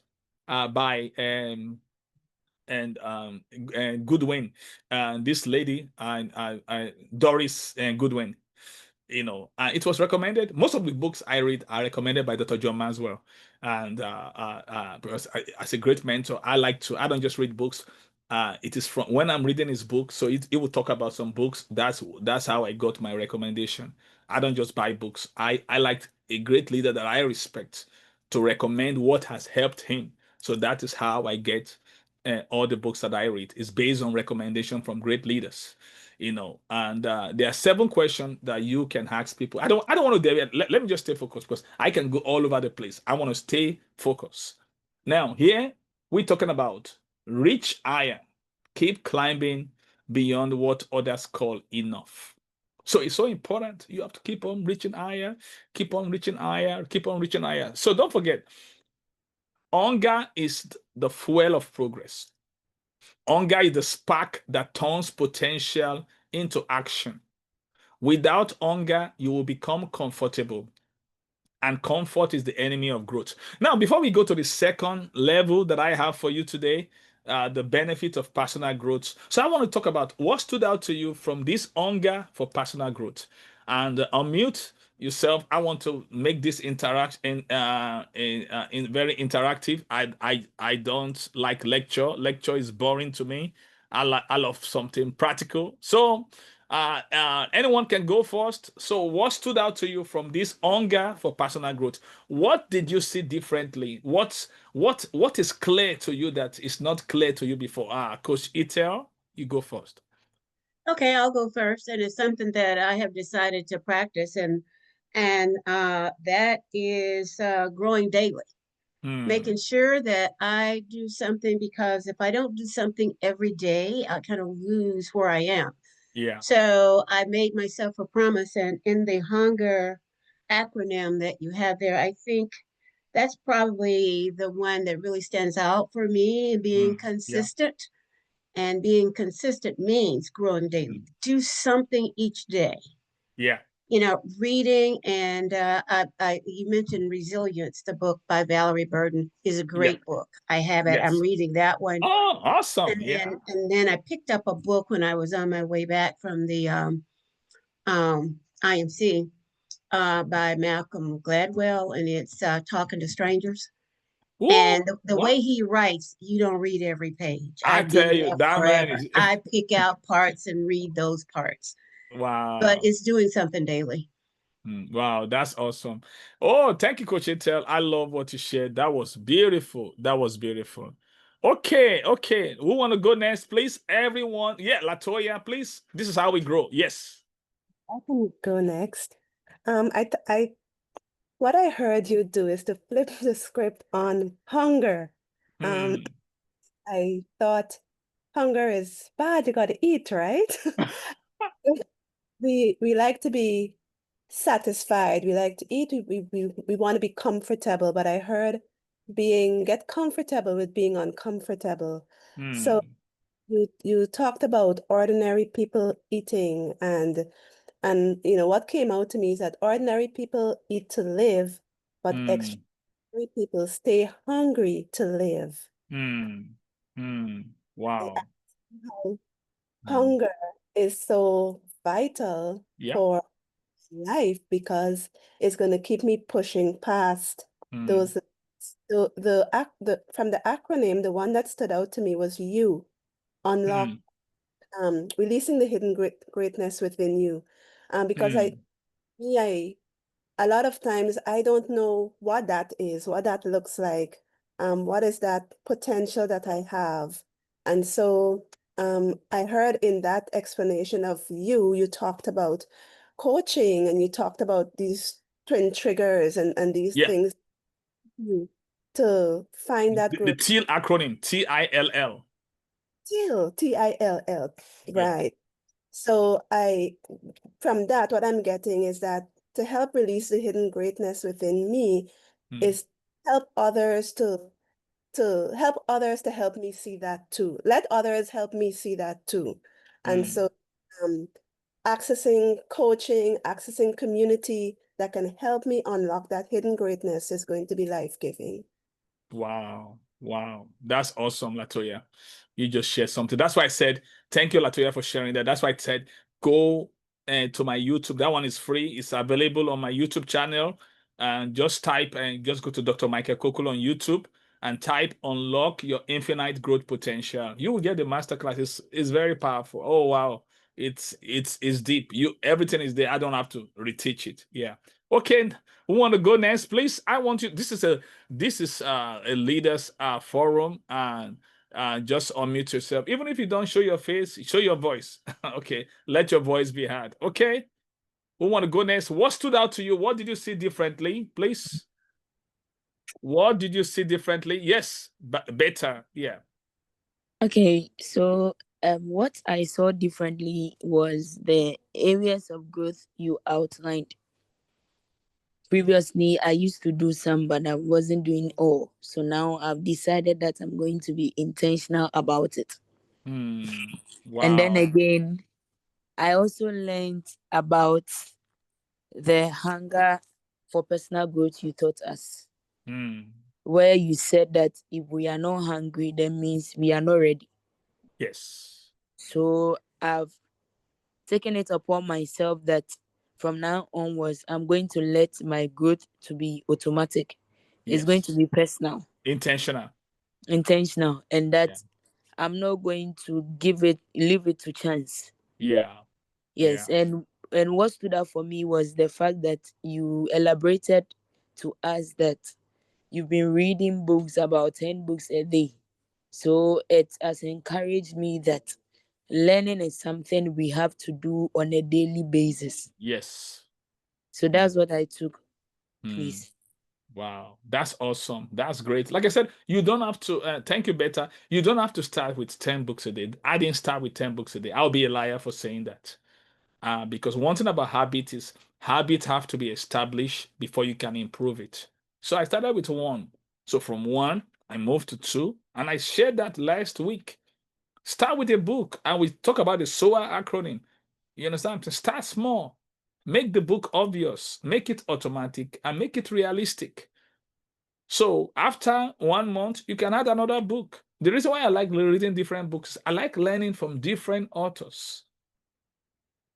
by and Goodwin. And this lady, Doris Goodwin. It was recommended. Most of the books I read are recommended by Dr. John Maswell, and because as a great mentor, I don't just read books. It is from when I'm reading his book, so it will talk about some books. That's how I got my recommendation. I don't just buy books. I like a great leader that I respect to recommend what has helped him. So that is how I get all the books that I read is based on recommendation from great leaders. And there are 7 questions that you can ask people. I don't want to deviate. Let me just stay focused because I can go all over the place. I want to stay focused. Now, here we're talking about reach higher, keep climbing beyond what others call enough. So it's so important. You have to keep on reaching higher, keep on reaching higher, keep on reaching higher. So don't forget, hunger is the fuel of progress. Hunger is the spark that turns potential into action. Without hunger, you will become comfortable, and comfort is the enemy of growth. Now, before we go to the second level that I have for you today, the benefit of personal growth. So, I want to talk about what stood out to you from this hunger for personal growth. And unmute yourself. I want to make this interaction in very interactive. I don't like lecture. Lecture is boring to me. I love something practical. So anyone can go first. So, what stood out to you from this hunger for personal growth? What did you see differently? What is clear to you that is not clear to you before? Coach Itel, you go first. Okay, I'll go first, and it's something that I have decided to practice, and that is growing daily, making Hmm. sure that I do something, because if I don't do something every day, I kind of lose where I am. Yeah. So I made myself a promise, and in the hunger acronym that you have there, I think that's probably the one that really stands out for me, being Hmm. Yeah. consistent. And being consistent means growing daily. Hmm. Do something each day. Yeah. Reading, and you mentioned Resilience, the book by Valerie Burton is a Yeah. great book. I have it. I'm Yes. reading that one. Oh, awesome. And Yeah. then I picked up a book when I was on my way back from the IMC, by Malcolm Gladwell, and it's Talking to Strangers. Ooh, And the what? way he writes, you don't read every page. I I've been tell you, there that man forever. is I pick out parts and read those parts, but wow. it's doing something daily. Wow, that's awesome. Oh, thank you, Coach Intel. I love what you shared. That was beautiful. That was beautiful. Okay, okay. Who want to go next, please? Everyone. Yeah, Latoya, please. This is how we grow. Yes. I can go next. What I heard you do is to flip the script on hunger. Um, Hmm. I thought hunger is bad, you gotta eat, right? We like to be satisfied. We like to eat. We want to be comfortable, but I heard get comfortable with being uncomfortable. So Hmm. you talked about ordinary people eating, and what came out to me is that ordinary people eat to live, but Hmm. extraordinary people stay hungry to live. Hmm. Hmm. I Wow. asked how Hmm. hunger is so vital Yeah. for life because it's going to keep me pushing past those. The from the acronym, the one that stood out to me was you, unlock, releasing the hidden greatness within you. Because I a lot of times I don't know what that is, what that looks like, what is that potential that I have. And so I heard in that explanation of you, you talked about coaching and you talked about these twin triggers and these Yeah. things you to find that The growth. TIL acronym, TILL. Till, Yeah. right. So from that, what I'm getting is that to help release the hidden greatness within me is help others to help others to help me see that too. Let others help me see that too. And so um, accessing coaching, accessing community that can help me unlock that hidden greatness is going to be life-giving. Wow. Wow. That's awesome, Latoya. You just shared something. That's why I said, thank you, Latoya, for sharing that. That's why I said, go to my YouTube. That one is free. It's available on my YouTube channel. And just type and just go to Dr. Michael Koku on YouTube and type unlock your infinite growth potential. You will get the masterclass. It's very powerful. Oh, wow. It's deep. Everything is there. I don't have to reteach it. Yeah. Okay. Who want to go next, please? I want you. This is a leaders forum, and just unmute yourself. Even if you don't show your face, show your voice. Okay, let your voice be heard. Okay, who want to go next? What stood out to you? What did you see differently, please? What did you see differently? Yes, but better. Yeah. Okay, so what I saw differently was the areas of growth you outlined. Previously, I used to do some, but I wasn't doing all. So now I've decided that I'm going to be intentional about it. And then Wow. again, I also learned about the hunger for personal growth you taught us, where you said that if we are not hungry, that means we are not ready. Yes. So I've taken it upon myself that from now onwards, I'm going to let my growth to be automatic. It's going to Yes. be personal, Intentional. intentional, and that Yeah. I'm not going to leave it to chance. Yeah. Yes, Yeah. and what stood out for me was the fact that you elaborated to us that you've been reading books, about 10 books a day. So it has encouraged me that learning is something we have to do on a daily basis. Yes. So that's what I took, Hmm. please. Wow, that's awesome. That's great. Like I said, you don't have to, thank you, Beta. You don't have to start with 10 books a day. I didn't start with 10 books a day. I'll be a liar for saying that. Because one thing about habit is habits have to be established before you can improve it. So I started with one. So from one, I moved to two, and I shared that last week. Start with a book, and we talk about the SOA acronym. You understand? To start small, make the book obvious, make it automatic, and make it realistic. So after 1 month, you can add another book. The reason why I like reading different books, I like learning from different authors.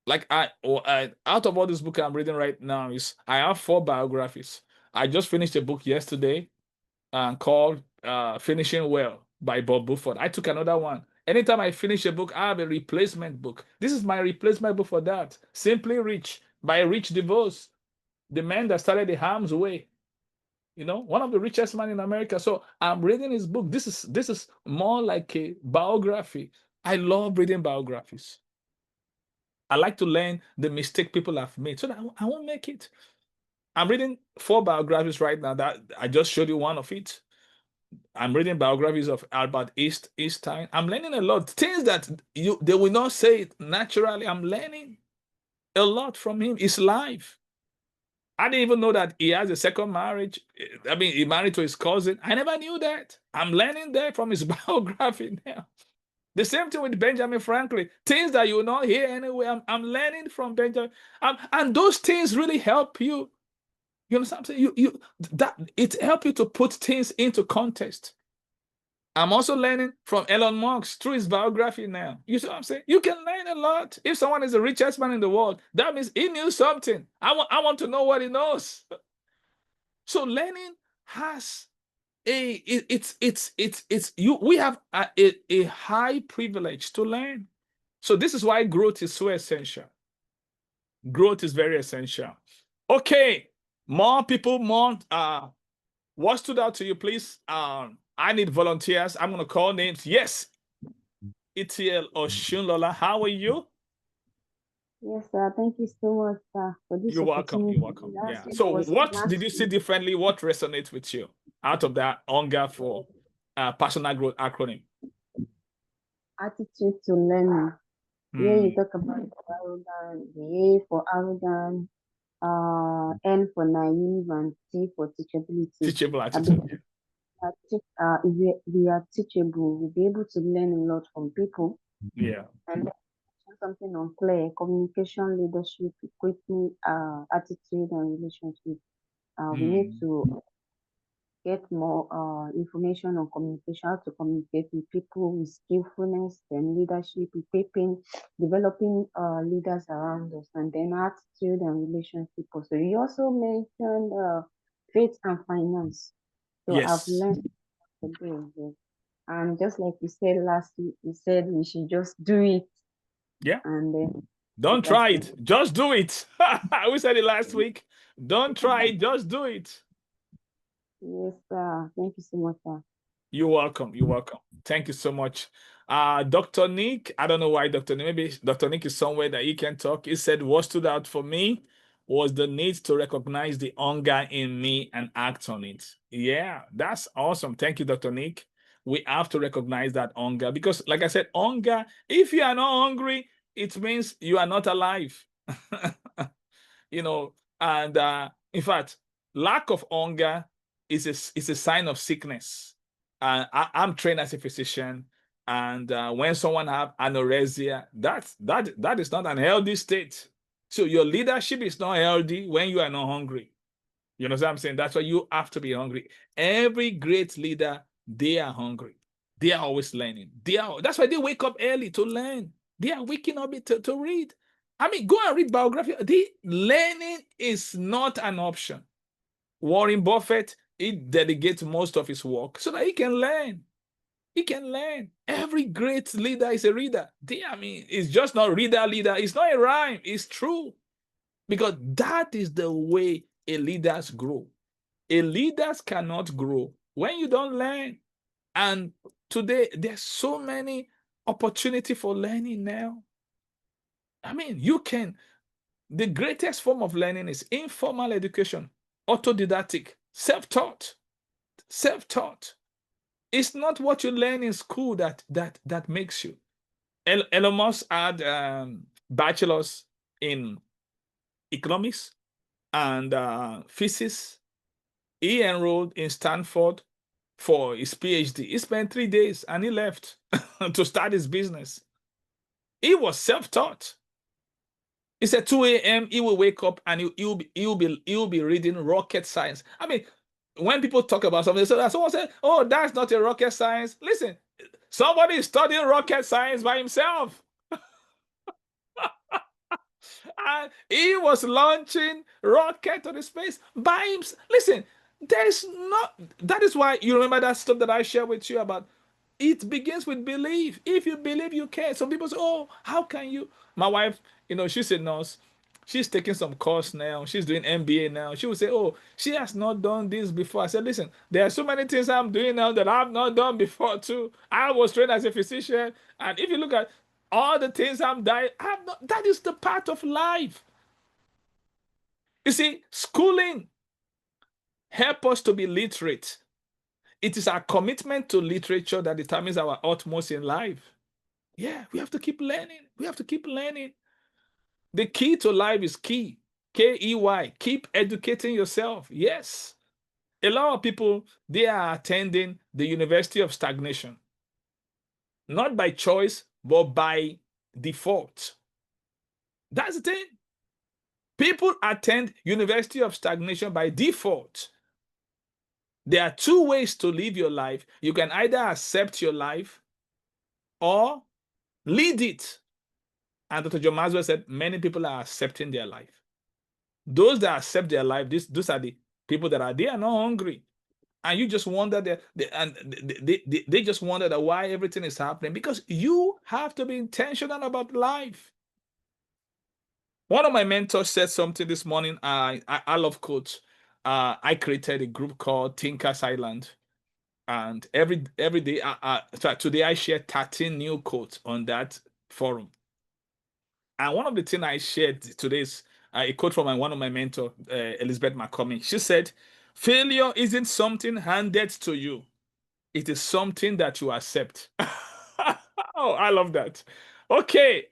Like out of all this book I'm reading right now, is I have 4 biographies. I just finished a book yesterday called Finishing Well by Bob Buford. I took another one. Anytime I finish a book, I have a replacement book. This is my replacement book for that. Simply Rich by Rich DeVos, the man that started the Harm's Way. One of the richest men in America. So I'm reading his book. This is more like a biography. I love reading biographies. I like to learn the mistake people have made so that I won't make it. I'm reading 4 biographies right now that I just showed you one of it. I'm reading biographies of Albert Einstein. I'm learning a lot. Things that they will not say it naturally. I'm learning a lot from him. His life. I didn't even know that he has a second marriage. I mean, he married to his cousin. I never knew that. I'm learning that from his biography now. The same thing with Benjamin Franklin. Things that you will not hear anyway. I'm learning from Benjamin. And those things really help you. You understand what I'm saying? That it helps you to put things into context. I'm also learning from Elon Musk through his biography now. You see what I'm saying? You can learn a lot. If someone is the richest man in the world, that means he knew something. I want to know what he knows. So learning has we have a high privilege to learn. So this is why growth is so essential. Growth is very essential. Okay, more people, more what stood out to you, please? I need volunteers. I'm gonna call names. Yes, ETL or Shunlola, how are you? Yes, sir. Thank you so much, sir, for this You're welcome. opportunity. You're welcome. Last Yeah. week So was what last did you see week. differently? What resonates with you out of that hunger for personal growth acronym? Attitude to learning. Here you Hmm. talk about arrogant, the A for arrogant, N for naive, and T for teachability. Teachable attitude. If we are teachable, we'll be able to learn a lot from people. Yeah. And something unclear: communication, leadership, equipment, attitude, and relationship. We need to get more information on communication, how to communicate with people with skillfulness, then leadership, equipping, developing leaders around us, and then attitude and relationship. So you also mentioned faith and finance. So I've Yes. learned today, yes. And just like you said last week, you said we should just do it. Yeah. And then Don't try it. Just do it. We said it last week. Don't try it. Just do it. Yes, sir. Thank you so much, sir. You're welcome. You're welcome. Thank you so much. Dr. Nick, I don't know why Dr. Nick, maybe Dr. Nick is somewhere that he can talk. He said, what stood out for me was the need to recognize the hunger in me and act on it. Yeah, that's awesome. Thank you, Dr. Nick. We have to recognize that hunger because, like I said, hunger, if you are not hungry, it means you are not alive. You know, and in fact, lack of hunger is a sign of sickness. I'm trained as a physician, and when someone have anorexia, that is not an healthy state. So your leadership is not healthy when you are not hungry. You know what I'm saying? That's why you have to be hungry. Every great leader, they are hungry. They are always learning. That's why they wake up early to learn. They are waking up to read. I mean, go and read biography. Learning is not an option. Warren Buffett, he delegates most of his work so that he can learn. He can learn. Every great leader is a reader. I mean, it's just not reader. It's not a rhyme. It's true. Because that is the way a leaders grow. A leaders cannot grow when you don't learn. And today, there's so many opportunity for learning now. I mean, the greatest form of learning is informal education, autodidactic, self-taught. Self-taught. It's not what you learn in school that makes you. Elon Musk had bachelor's in economics and physics. He enrolled in Stanford for his PhD. He spent 3 days and he left to start his business. He was self-taught. He said 2 a.m. he will wake up and he'll be reading rocket science. I mean, when people talk about something, so that someone said, "Oh, that's not a rocket science." Listen, somebody is studying rocket science by himself. And he was launching rocket to the space by himself. Listen, that is why you remember that stuff that I shared with you about it begins with belief. If you believe, you can. Some people say, "Oh, how can you?" My wife, she's a nurse. She's taking some course now. She's doing MBA now. She would say, "Oh, she has not done this before." I said, "Listen, there are so many things I'm doing now that I've not done before too. I was trained as a physician, and if you look at all the things I'm dying, that is the part of life. You see, schooling help us to be literate. It is our commitment to literature that determines our utmost in life. Yeah, we have to keep learning. We have to keep learning. The key to life is key. KEY. Keep educating yourself. Yes. A lot of people, they are attending the University of Stagnation. Not by choice, but by default. That's the thing. People attend University of Stagnation by default. There are two ways to live your life. You can either accept your life or lead it. And Dr. John Maswell said many people are accepting their life. Those that accept their life, those are the people that are not hungry. And you just wonder they just wonder that why everything is happening, because you have to be intentional about life. One of my mentors said something this morning. I love quotes. I created a group called Thinkers Island, and every day, today I share 13 new quotes on that forum. And one of the things I shared today is a quote from one of my mentors, Elizabeth McCormick. She said, "Failure isn't something handed to you. It is something that you accept." Oh, I love that. Okay,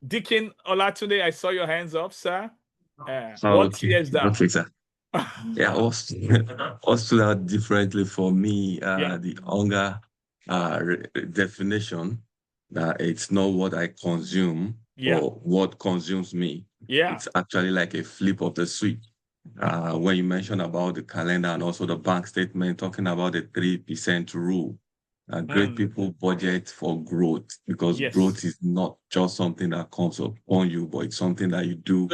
Deacon Olatunde, I saw your hands up, sir. What year is that? Okay, sir. Yeah, all stood out differently for me. Yeah. The hunger definition, it's not what I consume or what consumes me. Yeah. It's actually like a flip of the switch. When you mentioned about the calendar and also the bank statement, talking about the 3% rule, great people budget for growth, because growth is not just something that comes upon you, but it's something that you do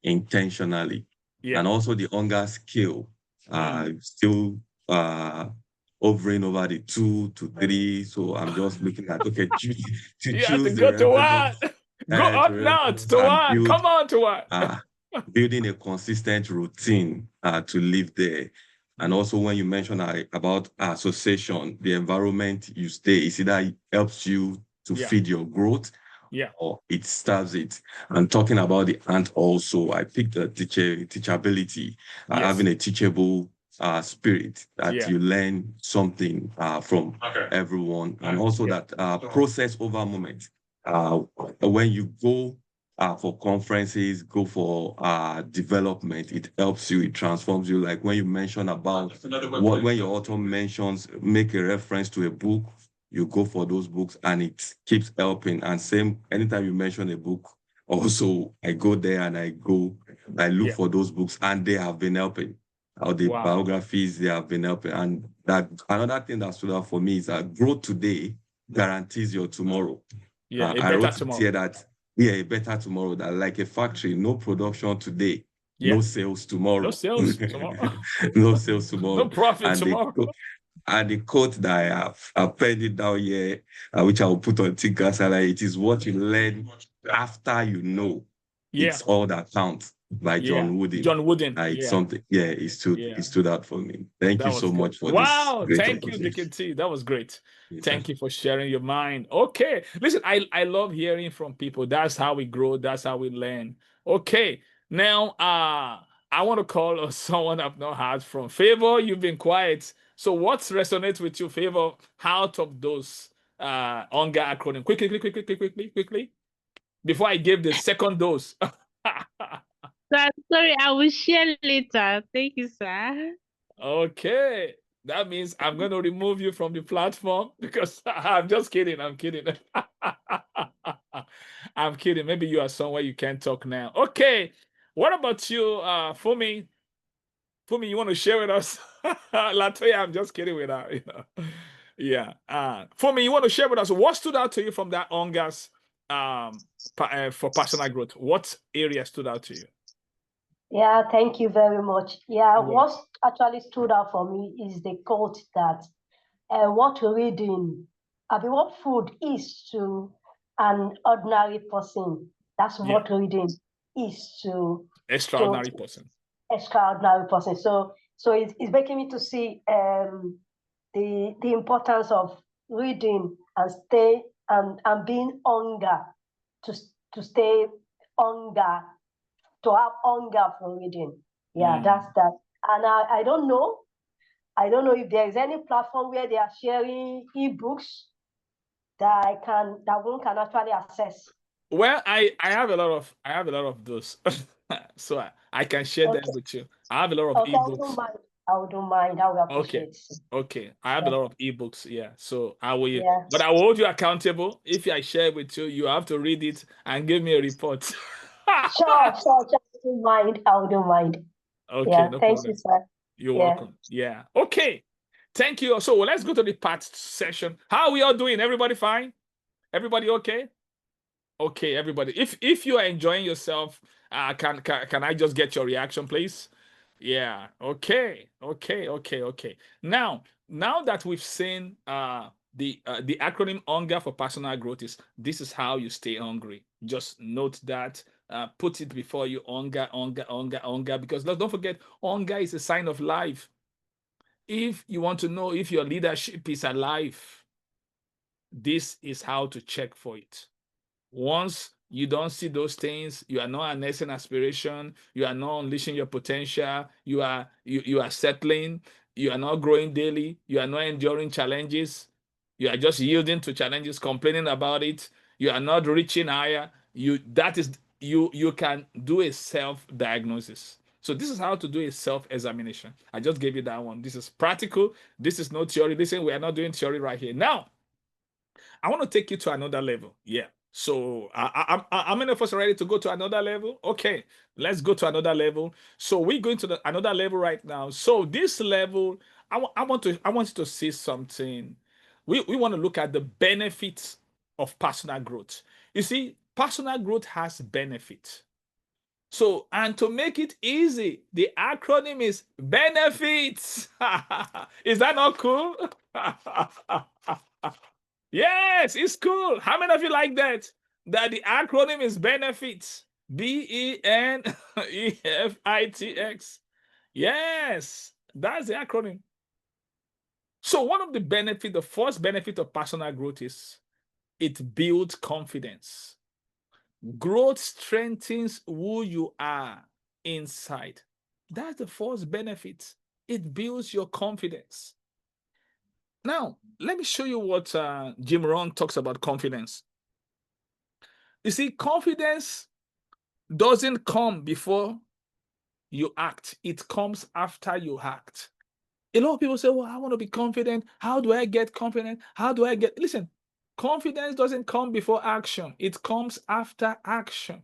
intentionally. Yeah. And also the hunger scale, still hovering over the 2 to 3. So I'm just looking at, okay, to you choose have to the go to one. Go up now to one. Come on to one. Building a consistent routine to live there. And also when you mention about association, the environment you stay, is either it helps you to feed your growth, or it starves it. And talking about the ant also, I picked the teachability, having a teachable spirit, that you learn something from everyone. And also that process over moment. When you go for conferences, go for development, it helps you, it transforms you. Like when you mention about when your author mentions, make a reference to a book, you go for those books and it keeps helping. And same, anytime you mention a book, also I go there and I look for those books, and they have been helping. Or the biographies, they have been helping. And that another thing that stood out for me is that growth today guarantees your tomorrow. I wrote tomorrow. Here that a better tomorrow, that like a factory, no production today, no sales tomorrow. No sales tomorrow. No sales tomorrow. No profit tomorrow. And the quote that I've penned it down here, which I will put on Thinkers Island, it is what you learn after you know. It's all that counts, by John Wooden. John Wooden. It's something. It stood out for me. Thank you so much for this. Wow, thank you, Deacon T. That was great. Thank you for sharing your mind. Okay, listen, I love hearing from people. That's how we grow. That's how we learn. Okay, now I want to call someone I've not heard from. Favor, you've been quiet. So what resonates with you, Favor, out of those hunger acronym? Quickly. Before I give the second dose. Sorry, I will share later. Thank you, sir. Okay. That means I'm going to remove you from the platform, because I'm just kidding. I'm kidding. I'm kidding. Maybe you are somewhere you can't talk now. Okay. What about you, Fumi? Fumi, you want to share with us? Latoya, I'm just kidding with her. Yeah. Fumi, you want to share with us what stood out to you from that hungers for personal growth? What area stood out to you? Yeah, thank you very much. Yeah, what actually stood out for me is the quote that what reading, what food is to an ordinary person, that's what reading is to extraordinary person. Extraordinary person. So it's making me to see the importance of reading and stay and being hunger, to stay hunger, to have hunger for reading. Yeah, that's that. And I don't know if there is any platform where they are sharing ebooks that one can actually access. Well, I have a lot of those. So I can share them with you. I have a lot of ebooks. I don't mind. I will appreciate it. Okay. I have a lot of ebooks, so I will, but I will hold you accountable. If I share with you, you have to read it and give me a report. Sure. I don't mind. Okay, yeah, no thank problem. you, sir. You're welcome. Yeah. Okay. Thank you. So let's go to the part session. How are we all doing? Everybody fine? Everybody okay? Okay, everybody. If you are enjoying yourself, can I just get your reaction, please? Yeah. Okay. Now that we've seen the acronym HUNGER for personal growth this is how you stay hungry. Just note that. Put it before you: hunger, because don't forget, hunger is a sign of life. If you want to know if your leadership is alive, this is how to check for it. Once you don't see those things, you are not harnessing aspiration, you are not unleashing your potential, you are settling, you are not growing daily, you are not enduring challenges, you are just yielding to challenges, complaining about it, you are not reaching higher. You can do a self-diagnosis. So this is how to do a self-examination. I just gave you that one. This is practical. This is no theory. Listen, we are not doing theory right here. Now, I want to take you to another level. Yeah. So how many of us are ready to go to another level? Okay, let's go to another level. So we're going to another level right now. So this level, I want you to see something. We want to look at the benefits of personal growth. You see, personal growth has benefits. So, and to make it easy, the acronym is benefits. Is that not cool? Yes, it's cool. How many of you like that? That the acronym is benefits. BENEFITX. Yes, that's the acronym. So one of the benefits, the first benefit of personal growth is it builds confidence. Growth strengthens who you are inside. That's the first benefit. It builds your confidence. Now, let me show you what Jim Rohn talks about confidence. You see, confidence doesn't come before you act. It comes after you act. A lot of people say, well, I want to be confident. How do I get confident? How do I get... Listen, confidence doesn't come before action. It comes after action.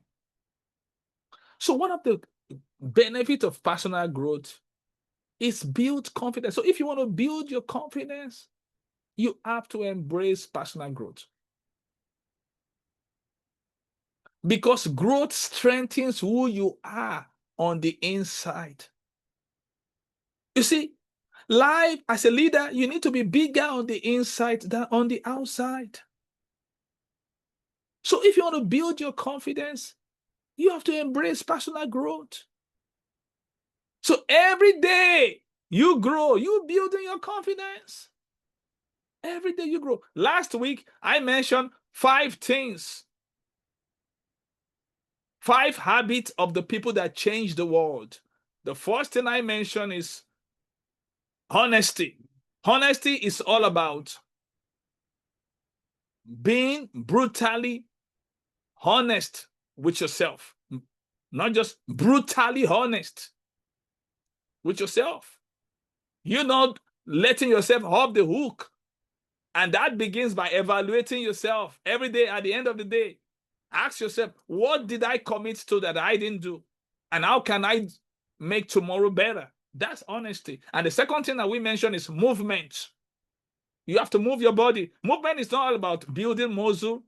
So one of the benefits of personal growth is build confidence. So if you want to build your confidence, you have to embrace personal growth. Because growth strengthens who you are on the inside. You see, life as a leader, you need to be bigger on the inside than on the outside. So if you want to build your confidence, you have to embrace personal growth. So every day you grow, you're building your confidence. Every day you grow. Last week, I mentioned 5 things. 5 habits of the people that change the world. The first thing I mentioned is honesty. Honesty is all about being brutally honest with yourself. Not just brutally honest with yourself. You're not letting yourself off the hook. And that begins by evaluating yourself every day. At the end of the day, ask yourself, what did I commit to that I didn't do? And how can I make tomorrow better? That's honesty. And the second thing that we mentioned is movement. You have to move your body. Movement is not all about building muscle,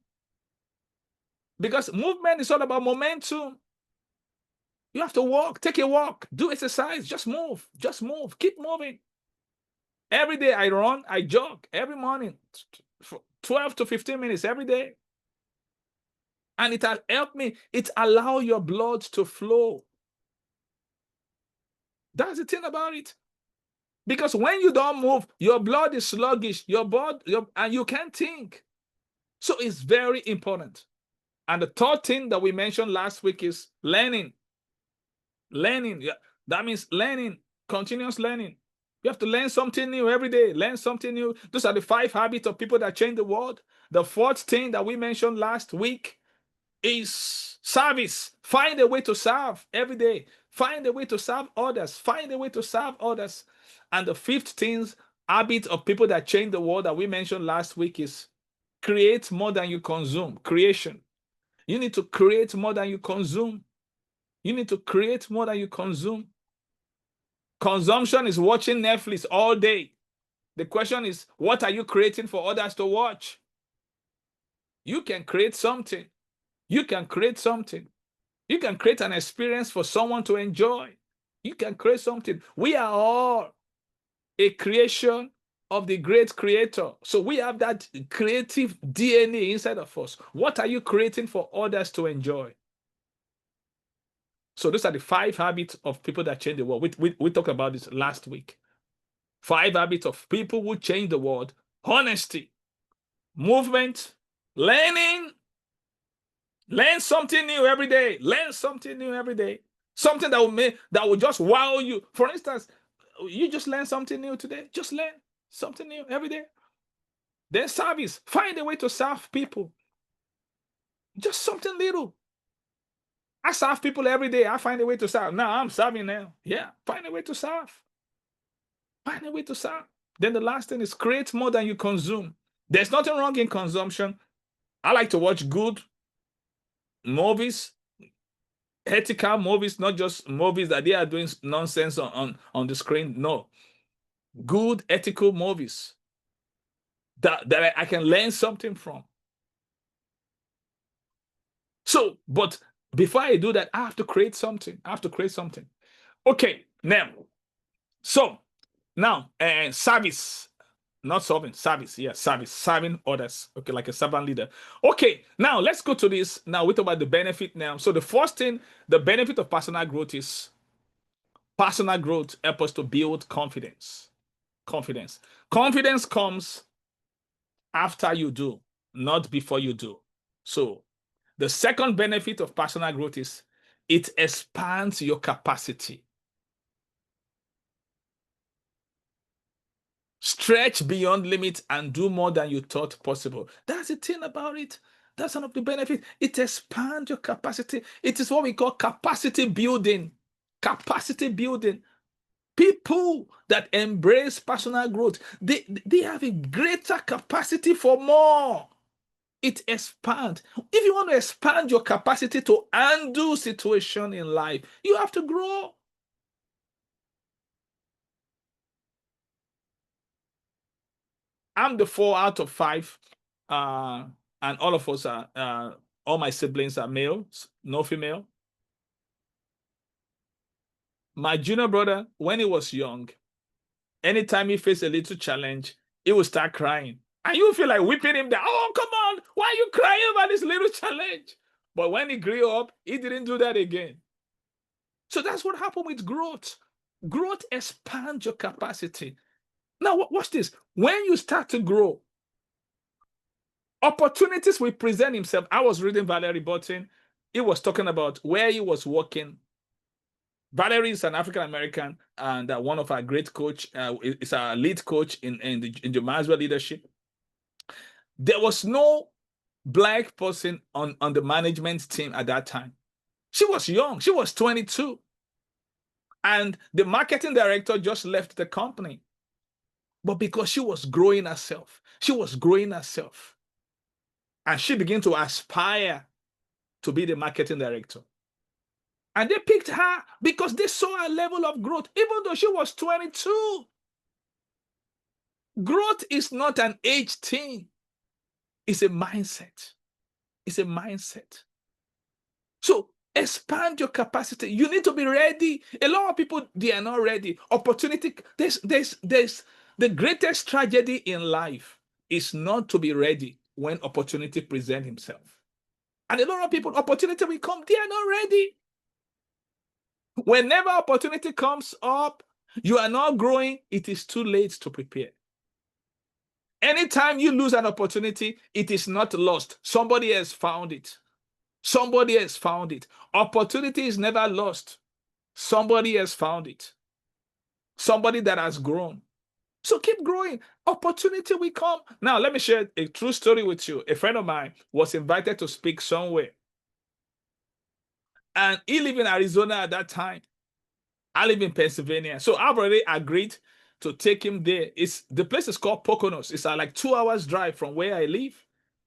because movement is all about momentum. You have to walk, take a walk, do exercise, just move, keep moving. Every day I run, I jog every morning, 12 to 15 minutes every day. And it has helped me. It allows your blood to flow. That's the thing about it. Because when you don't move, your blood is sluggish, and you can't think. So it's very important. And the third thing that we mentioned last week is learning. Learning, yeah, that means learning, continuous learning. You have to learn something new every day. Learn something new. Those are the 5 habits of people that change the world. The fourth thing that we mentioned last week is service. Find a way to serve every day. Find a way to serve others. Find a way to serve others. And the fifth habit of people that change the world that we mentioned last week is create more than you consume. Creation. You need to create more than you consume. You need to create more than you consume. Consumption is watching Netflix all day. The question is, what are you creating for others to watch? You can create something. You can create something. You can create an experience for someone to enjoy. You can create something. We are all a creation of the great creator. So we have that creative DNA inside of us. What are you creating for others to enjoy? So those are the 5 habits of people that change the world. We talked about this last week. 5 habits of people who change the world. Honesty, movement, learning. Learn something new every day. Learn something new every day. Something that will just wow you. For instance, you just learn something new today. Just learn something new every day. Then service. Find a way to serve people. Just something little. I serve people every day. I find a way to serve. Now I'm serving now. Yeah, find a way to serve. Find a way to serve. Then the last thing is create more than you consume. There's nothing wrong in consumption. I like to watch good movies, ethical movies, not just movies that they are doing nonsense on the screen. No. Good ethical movies that I can learn something from. So, but before I do that, I have to create something. Okay, now, so now, service, not solving, service. Yeah, service, serving others. Okay, like a servant leader. Okay, now let's go to this. Now we talk about the benefit now. So the first thing, the benefit of personal growth is personal growth helps us to build confidence. Confidence comes after you do, not before you do. So the second benefit of personal growth is it expands your capacity. Stretch beyond limits and do more than you thought possible. That's the thing about it. That's one of the benefits. It expands your capacity. It is what we call capacity building. Capacity building. People that embrace personal growth, they have a greater capacity for more. It expands. If you want to expand your capacity to handle situation in life, you have to grow. I'm the 4 out of 5, and all of us are, all my siblings are males, no female. My junior brother, when he was young, anytime he faced a little challenge, he would start crying. And you feel like whipping him down. Oh, come on. Why are you crying about this little challenge? But when he grew up, he didn't do that again. So that's what happened with growth. Growth expands your capacity. Now, watch this. When you start to grow, opportunities will present himself. I was reading Valerie Burton. He was talking about where he was working. Valerie is an African American and one of our great coach. Is our lead coach in the Maswell leadership. There was no Black person on the management team at that time. She was young. She was 22. And the marketing director just left the company. But because she was growing herself, and she began to aspire to be the marketing director. And they picked her because they saw a level of growth, even though she was 22. Growth is not an age thing. It's a mindset. It's a mindset. So expand your capacity. You need to be ready. A lot of people, they are not ready. Opportunity, there's the greatest tragedy in life is not to be ready when opportunity presents himself. And a lot of people, opportunity will come, they are not ready. Whenever opportunity comes up, you are not growing, it is too late to prepare. Anytime you lose an opportunity, it is not lost. Somebody has found it. Somebody has found it. Opportunity is never lost. Somebody has found it. Somebody that has grown. So keep growing. Opportunity will come. Now, let me share a true story with you. A friend of mine was invited to speak somewhere. And he lived in Arizona at that time. I live in Pennsylvania. So I've already agreed to take him there. The place is called Poconos. It's like 2 hours drive from where I live.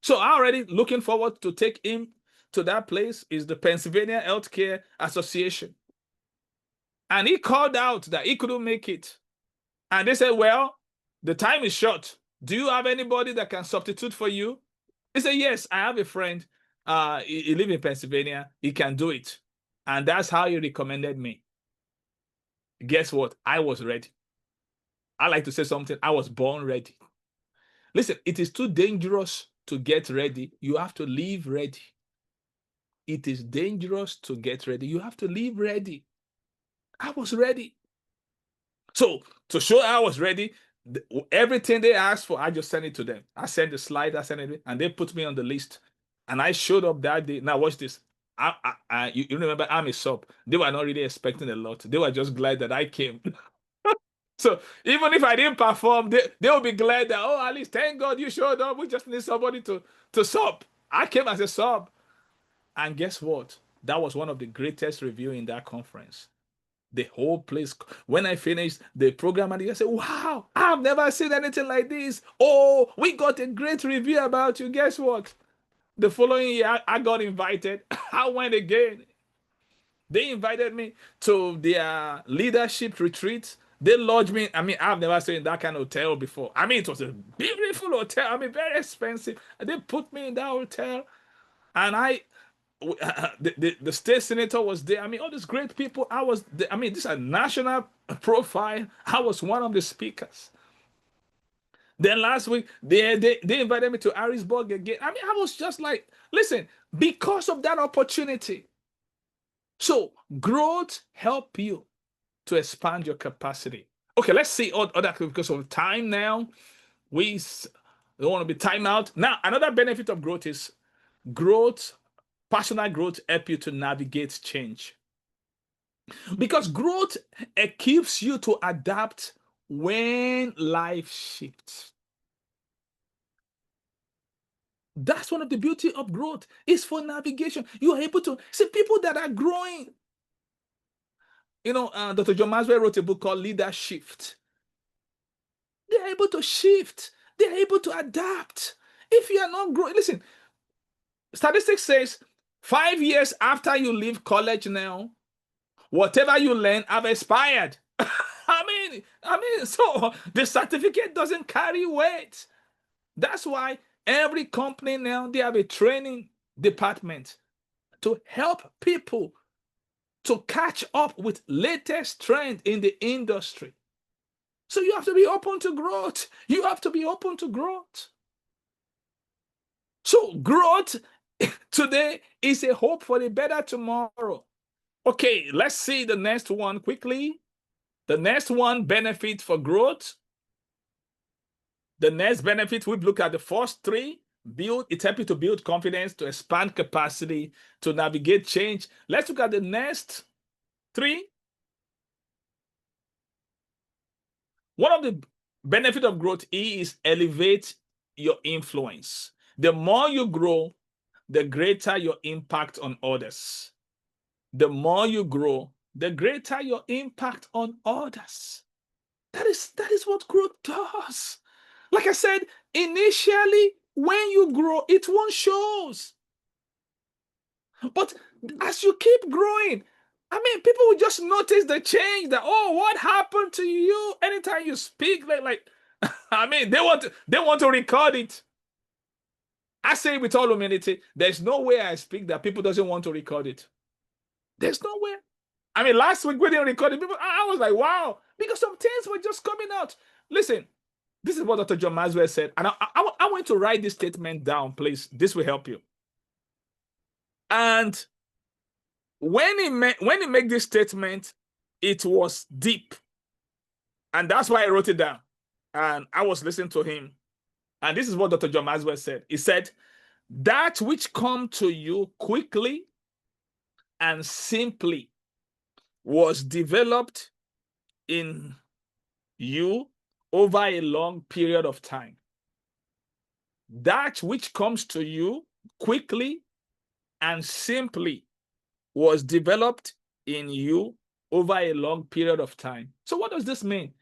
So I'm already looking forward to take him to that place. Is the Pennsylvania Healthcare Association. And he called out that he couldn't make it. And they said, well, the time is short. Do you have anybody that can substitute for you? He said, yes, I have a friend. He lives in Pennsylvania. He can do it. And that's how he recommended me. Guess what? I was ready. I like to say something. I was born ready. Listen, it is too dangerous to get ready. You have to live ready. It is dangerous to get ready. You have to live ready. I was ready. So to show I was ready, everything they asked for, I just sent it to them. I sent the slide, I sent it, and they put me on the list. And I showed up that day. Now watch this. You remember I'm a sub. They were not really expecting a lot. They were just glad that I came. So even if I didn't perform, they will be glad that, oh, at least thank God you showed up. We just need somebody to sub. I came as a sub. And guess what? That was one of the greatest review in that conference. The whole place, when I finished the program, and they said, wow, I've never seen anything like this. Oh, we got a great review about you. Guess what? The following year, I got invited. I went again. They invited me to their leadership retreat. They lodged me. I mean, I've never stayed in that kind of hotel before. I mean, it was a beautiful hotel. I mean, very expensive. And they put me in that hotel. And the state senator was there. I mean, all these great people. I mean, this is a national profile. I was one of the speakers. Then last week, they invited me to Harrisburg again. I mean, I was just like, listen, because of that opportunity. So growth help you to expand your capacity. Okay, let's see other, because of time now. We don't want to be time out. Now, another benefit of growth is personal growth help you to navigate change. Because growth equips you to adapt when life shifts. That's one of the beauty of growth, is for navigation. You are able to see people that are growing. You know, Dr. John Maxwell wrote a book called Leadership. They're able to shift. They're able to adapt. If you are not growing, listen, statistics says 5 years after you leave college now, whatever you learn have expired. I mean, so the certificate doesn't carry weight. That's why every company now, they have a training department to help people to catch up with latest trend in the industry. So you have to be open to growth. You have to be open to growth. So growth today is a hope for a better tomorrow. Okay, let's see the next one quickly. The next one, benefit for growth. The next benefit, we've looked at the first three. It helps you to build confidence, to expand capacity, to navigate change. Let's look at the next three. One of the benefits of growth is elevate your influence. The more you grow, the greater your impact on others. The more you grow, the greater your impact on others. That is what growth does. Like I said, initially, when you grow, it won't show. But as you keep growing, I mean, people will just notice the change. That, oh, what happened to you? Anytime you speak, like I mean, they want to record it. I say with all humility, there's no way I speak that people doesn't want to record it. There's no way. I mean, last week we didn't record it. People, I was like, wow, because some things were just coming out. Listen, this is what Dr. John Maxwell said, and I want to write this statement down, please. This will help you. And when he made this statement, it was deep, and that's why I wrote it down. And I was listening to him, and this is what Dr. John Maxwell said. He said, "That which come to you quickly and simply was developed in you over a long period of time. That which comes to you quickly and simply was developed in you over a long period of time." So what does this mean?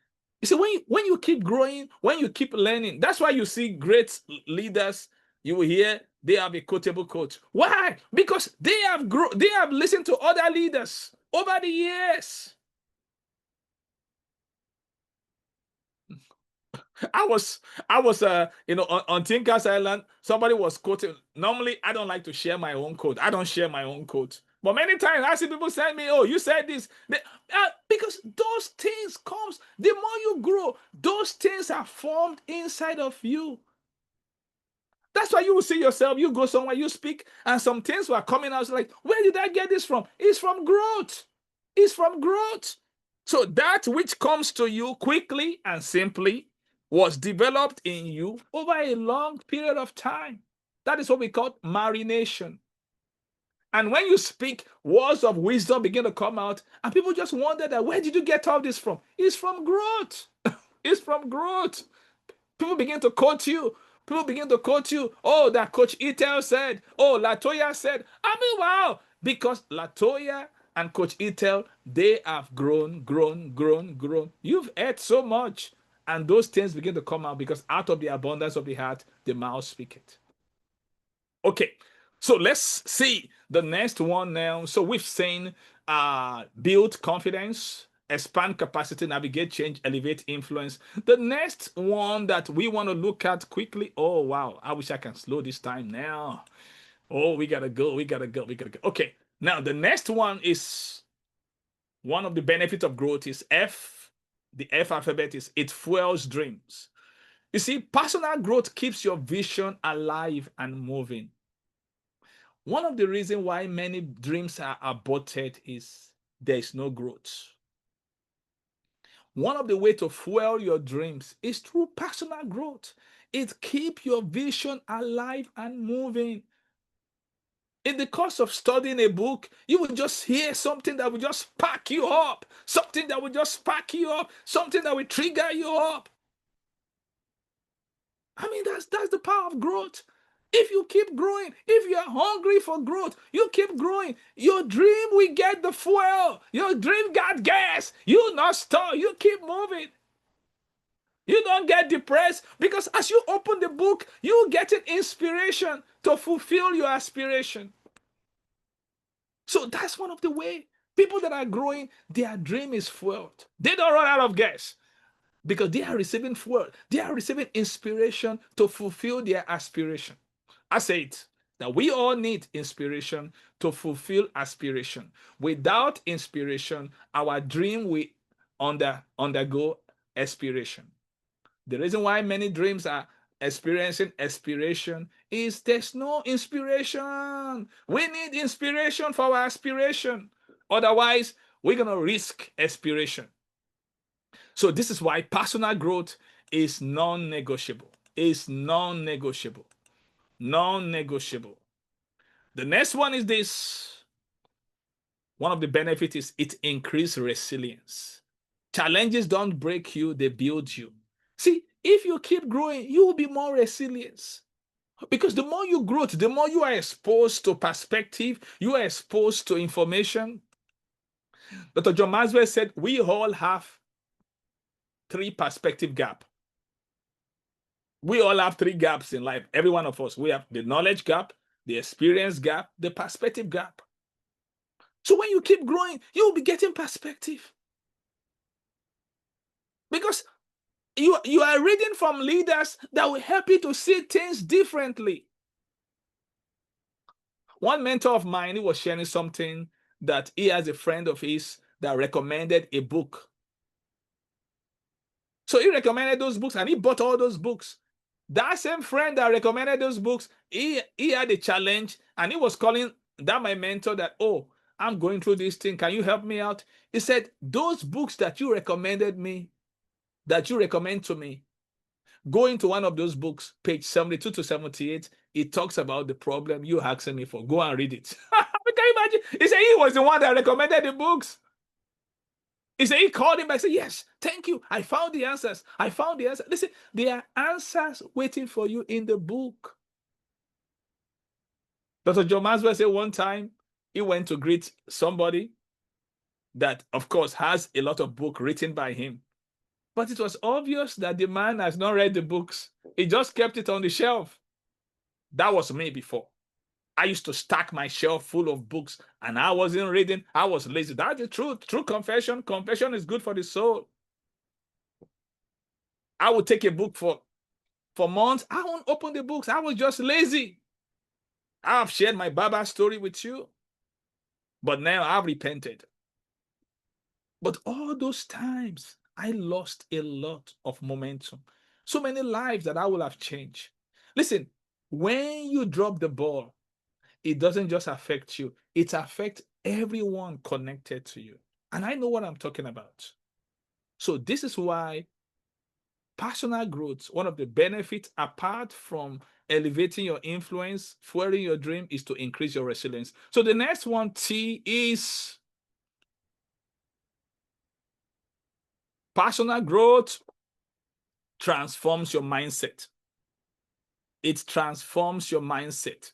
You see, when you keep growing, when you keep learning, that's why you see great leaders, you will hear they have a quotable quote. Why? Because they have listened to other leaders over the years. I was, on Tinker's Island, somebody was quoting. Normally, I don't like to share my own quote. I don't share my own quote. But many times I see people send me, oh, you said this. Because those things comes, the more you grow, those things are formed inside of you. That's why you will see yourself, you go somewhere, you speak, and some things were coming out like, where did I get this from? It's from growth. It's from growth. So that which comes to you quickly and simply was developed in you over a long period of time. That is what we call marination. And when you speak, words of wisdom begin to come out, and people just wonder that, where did you get all this from? It's from growth. It's from growth. People begin to quote you. People begin to quote you. Oh, that Coach Itel said. Oh, Latoya said. I mean, wow. Because Latoya and Coach Itel, they have grown. You've ate so much. And those things begin to come out because out of the abundance of the heart, the mouth speaketh. Okay, so let's see the next one now. So we've seen build confidence, expand capacity, navigate change, elevate influence. The next one that we want to look at quickly. Oh, wow. I wish I can slow this time now. Oh, we gotta go. Okay, now the next one is one of the benefits of growth is F. The F alphabet is it fuels dreams. You see, personal growth keeps your vision alive and moving. One of the reasons why many dreams are aborted is there is no growth. One of the ways to fuel your dreams is through personal growth. It keeps your vision alive and moving. In the course of studying a book, you will just hear something that will just spark you up, something that will just spark you up, something that will trigger you up. I mean, that's the power of growth. If you keep growing, if you are hungry for growth, you keep growing. Your dream will get the fuel. Your dream got gas. You not stop. You keep moving. You don't get depressed because as you open the book, you get an inspiration to fulfill your aspiration. So that's one of the ways. People that are growing, their dream is fueled. They don't run out of gas because they are receiving fuel. They are receiving inspiration to fulfill their aspiration. I say it, that we all need inspiration to fulfill aspiration. Without inspiration, our dream will undergo expiration. The reason why many dreams are experiencing expiration is there's no inspiration. We need inspiration for our aspiration. Otherwise, we're going to risk expiration. So this is why personal growth is non-negotiable. It's non-negotiable. Non-negotiable. The next one is this. One of the benefits is it increases resilience. Challenges don't break you, they build you. See, if you keep growing, you will be more resilient. Because the more you grow, the more you are exposed to perspective, you are exposed to information. Dr. John Maxwell said, we all have 3 perspective gaps. We all have 3 gaps in life. Every one of us. We have the knowledge gap, the experience gap, the perspective gap. So when you keep growing, you will be getting perspective. Because you are reading from leaders that will help you to see things differently. One mentor of mine, he was sharing something that he has a friend of his that recommended a book. So he recommended those books and he bought all those books. That same friend that recommended those books, he had a challenge and he was calling that my mentor that, oh, I'm going through this thing. Can you help me out? He said, those books that you recommended me, that you recommend to me, go into one of those books, page 72 to 78, it talks about the problem you asking me for. Go and read it. Can you imagine? He said he was the one that recommended the books. He said he called him back and said, yes, thank you. I found the answers. I found the answers. Listen, there are answers waiting for you in the book. Dr. John Maxwell said one time he went to greet somebody that, of course, has a lot of books written by him. But it was obvious that the man has not read the books. He just kept it on the shelf. That was me before. I used to stack my shelf full of books and I wasn't reading. I was lazy. That's the truth. True confession. Confession is good for the soul. I would take a book for months. I won't open the books. I was just lazy. I've shared my Baba story with you, but now I've repented. But all those times, I lost a lot of momentum. So many lives that I will have changed. Listen, when you drop the ball, it doesn't just affect you, it affects everyone connected to you. And I know what I'm talking about. So this is why personal growth, one of the benefits apart from elevating your influence, fueling your dream, is to increase your resilience. So the next one, T, is personal growth transforms your mindset. It transforms your mindset.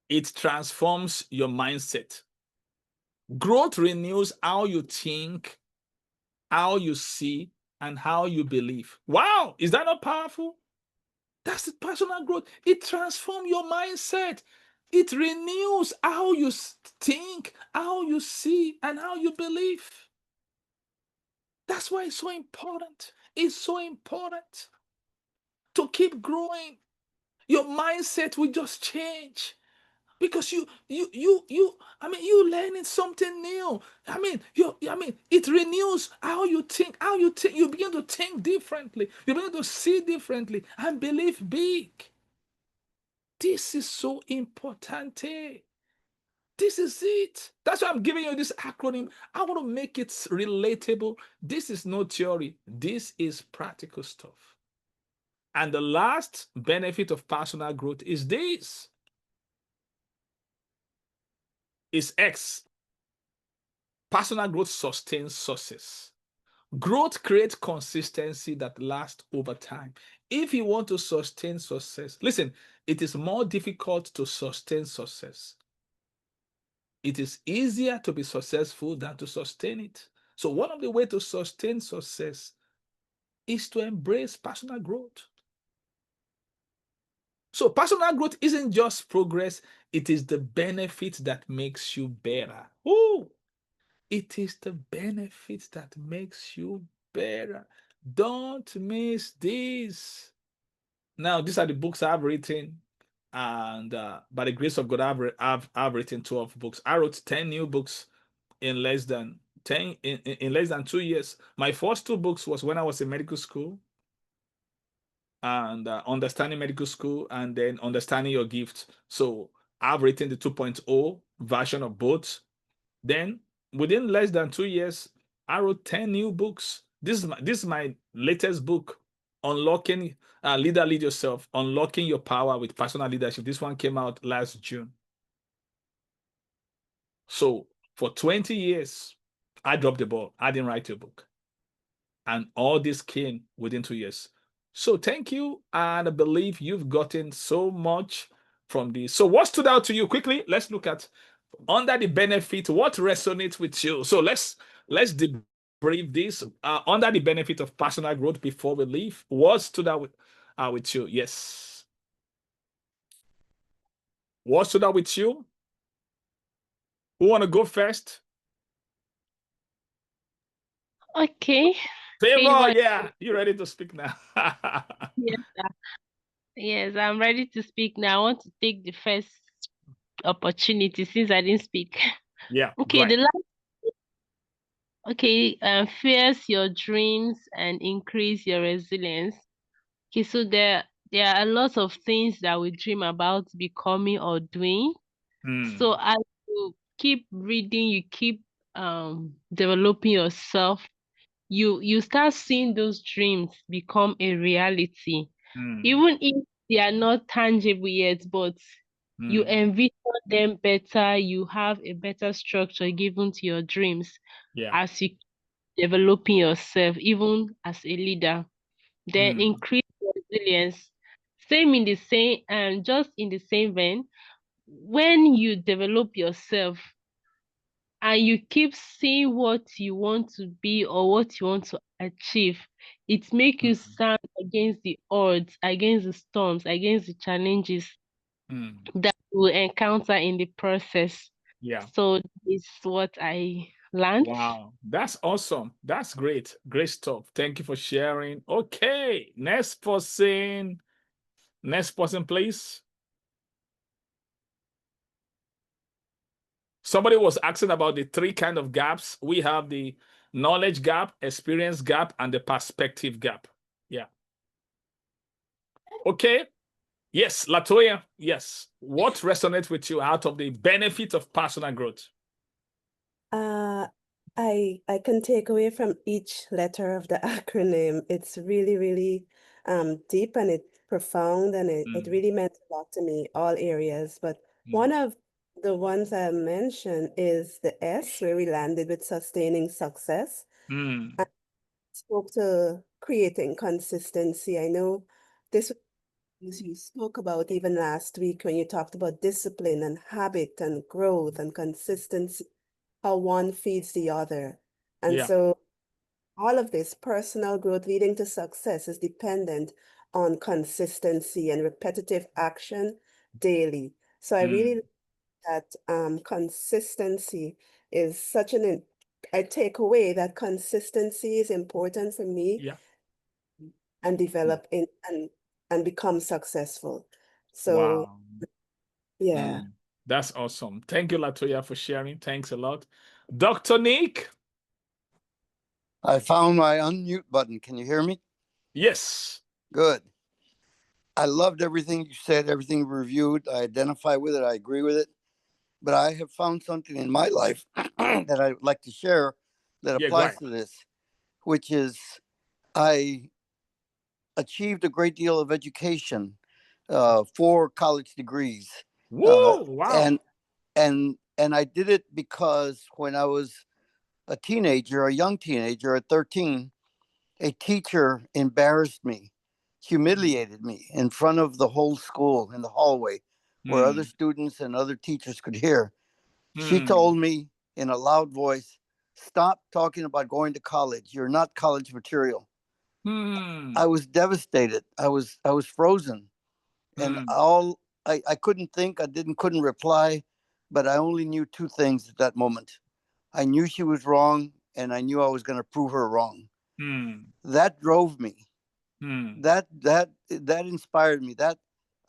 It transforms your mindset. Growth renews how you think, how you see, and how you believe. Wow, is that not powerful? That's the personal growth. It transforms your mindset. It renews how you think, how you see, and how you believe. That's why it's so important. It's so important to keep growing. Your mindset will just change because you learning something new. It renews how you think. You begin to think differently. You begin to see differently and believe big. This is so important. This is it. That's why I'm giving you this acronym. I want to make it relatable. This is no theory. This is practical stuff. And the last benefit of personal growth is this. Is X. Personal growth sustains success. Growth creates consistency that lasts over time. If you want to sustain success, listen, it is more difficult to sustain success. It is easier to be successful than to sustain it. So one of the ways to sustain success is to embrace personal growth. So personal growth isn't just progress, it is the benefit that makes you better. Ooh, it is the benefit that makes you better. Don't miss this. Now, these are the books I've written, and by the grace of God, I've written 12 books. I wrote 10 new books in less than 2 years. My first 2 books was when I was in medical school, and understanding medical school, and then understanding your gift. So I've written the 2.0 version of both. Then within less than 2 years, I wrote 10 new books. This is my latest book, Unlocking Leader Lead Yourself, Unlocking Your Power with Personal Leadership. This one came out last June. So for 20 years, I dropped the ball. I didn't write a book. And all this came within 2 years. So thank you. And I believe you've gotten so much from this. So what stood out to you? Quickly, let's look at under the benefit, what resonates with you. So let's debrief this. Under the benefit of personal growth before we leave, what stood out with you? Yes. What stood out with you? Who want to go first? Okay. Favor, yeah. You ready to speak now? Yes, yes, I'm ready to speak now. I want to take the first opportunity since I didn't speak. Yeah. Okay, the last. Okay, fierce your dreams and increase your resilience. Okay, so there are a lot of things that we dream about becoming or doing. So as you keep reading, you keep developing yourself, you start seeing those dreams become a reality. Even if they are not tangible yet, but you envision them better, you have a better structure given to your dreams as you developing yourself, even as a leader. Then increase your resilience. Just in the same vein, when you develop yourself and you keep seeing what you want to be or what you want to achieve, it makes you stand against the odds, against the storms, against the challenges that you will encounter in the process. Yeah. So this is what I lunch. Wow, that's awesome. That's great. Great stuff. Thank you for sharing. Okay, next person. Next person, please. Somebody was asking about the three kind of gaps. We have the knowledge gap, experience gap, and the perspective gap. Yeah. Okay. Yes, Latoya. Yes. What resonates with you out of the benefit of personal growth? I can take away from each letter of the acronym. It's really, really deep and it's profound and it really meant a lot to me, all areas. But one of the ones I mentioned is the S, where we landed with sustaining success. I spoke to creating consistency. I know this was you spoke about even last week when you talked about discipline and habit and growth and consistency, how one feeds the other. And so all of this personal growth leading to success is dependent on consistency and repetitive action daily. So I really like that consistency is such I take away that consistency is important for me and develop and become successful. So Wow. yeah. That's awesome. Thank you, Latoya, for sharing. Thanks a lot. Dr. Nick? I found my unmute button. Can you hear me? Yes. Good. I loved everything you said, everything reviewed. I identify with it. I agree with it. But I have found something in my life that I would like to share that applies to this, which is I achieved a great deal of education, 4 college degrees. Woo! Wow. And I did it because when I was a teenager, a young teenager at 13, a teacher embarrassed me, humiliated me in front of the whole school in the hallway where other students and other teachers could hear. She told me in a loud voice, "Stop talking about going to college. You're not college material." I was devastated. I was frozen. And I couldn't think, couldn't reply, but I only knew 2 things at that moment. I knew she was wrong and I knew I was going to prove her wrong. That drove me. That inspired me. That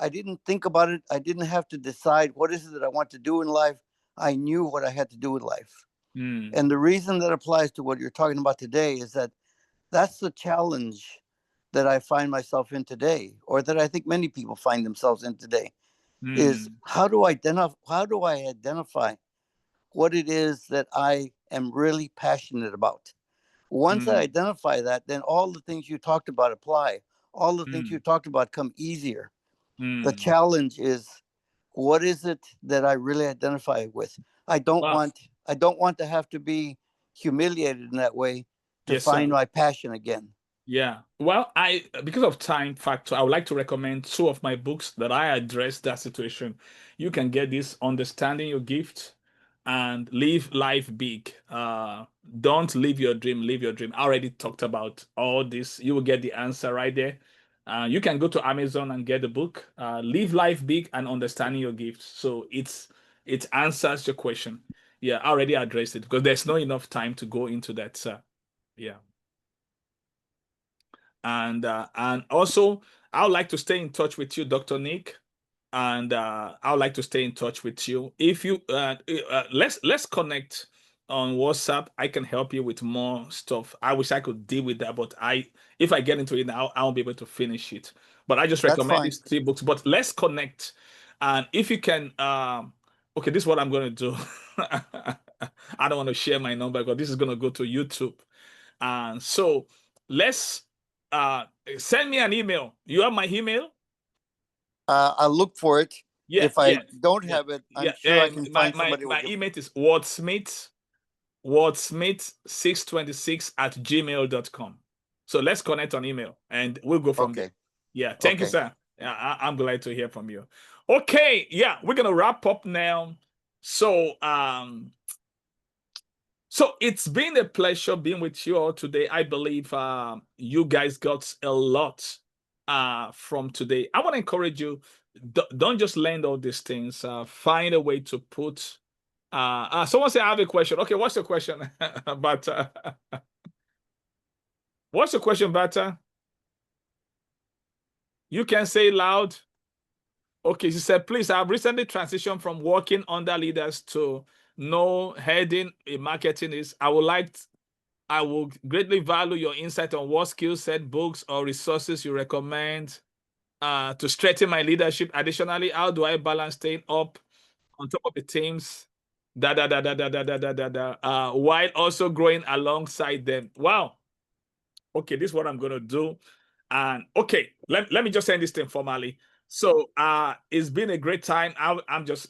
I didn't think about it. I didn't have to decide what is it that I want to do in life. I knew what I had to do in life. And the reason that applies to what you're talking about today is that that's the challenge that I find myself in today, or that I think many people find themselves in today, is how do I identify what it is that I am really passionate about? Once I identify that, then all the things you talked about apply. All the things you talked about come easier. The challenge is, what is it that I really identify with? I don't want to have to be humiliated in that way to find my passion again. Yeah. Well, because of time factor, I would like to recommend 2 of my books that I address that situation. You can get this, Understanding Your Gift and Live Life Big. Don't live your dream, live your dream. I already talked about all this. You will get the answer right there. You can go to Amazon and get the book, Live Life Big and Understanding Your Gift. So it answers your question. Yeah, I already addressed it because there's not enough time to go into that, sir. Yeah. And also, I would like to stay in touch with you, Dr. Nick, and I would like to stay in touch with you. If you let's connect on WhatsApp. I can help you with more stuff. I wish I could deal with that, but if I get into it now, I won't be able to finish it. But I just recommend these 3 books. But let's connect, and if you can, okay, this is what I'm gonna do. I don't want to share my number because this is gonna go to YouTube, and so let's send me an email. You have my email? I'll look for it. Yeah, if I don't have it, I'm sure I can find somebody. My email is wordsmith626@gmail.com. So let's connect on email and we'll go from there. Yeah, thank you, sir. I'm glad to hear from you. Okay, yeah, we're gonna wrap up now. So it's been a pleasure being with you all today. I believe you guys got a lot from today. I want to encourage you, don't just learn all these things. Find a way to put Someone say I have a question. Okay, what's your question? But what's your question, Bata? You can say loud. Okay, she said, please, I've recently transitioned from working under leaders to heading in marketing is. I will greatly value your insight on what skill set, books, or resources you recommend to strengthen my leadership. Additionally, how do I balance staying up on top of the teams while also growing alongside them? Wow. Okay, this is what I'm gonna do. And okay, let me just end this thing formally. So it's been a great time. I'm just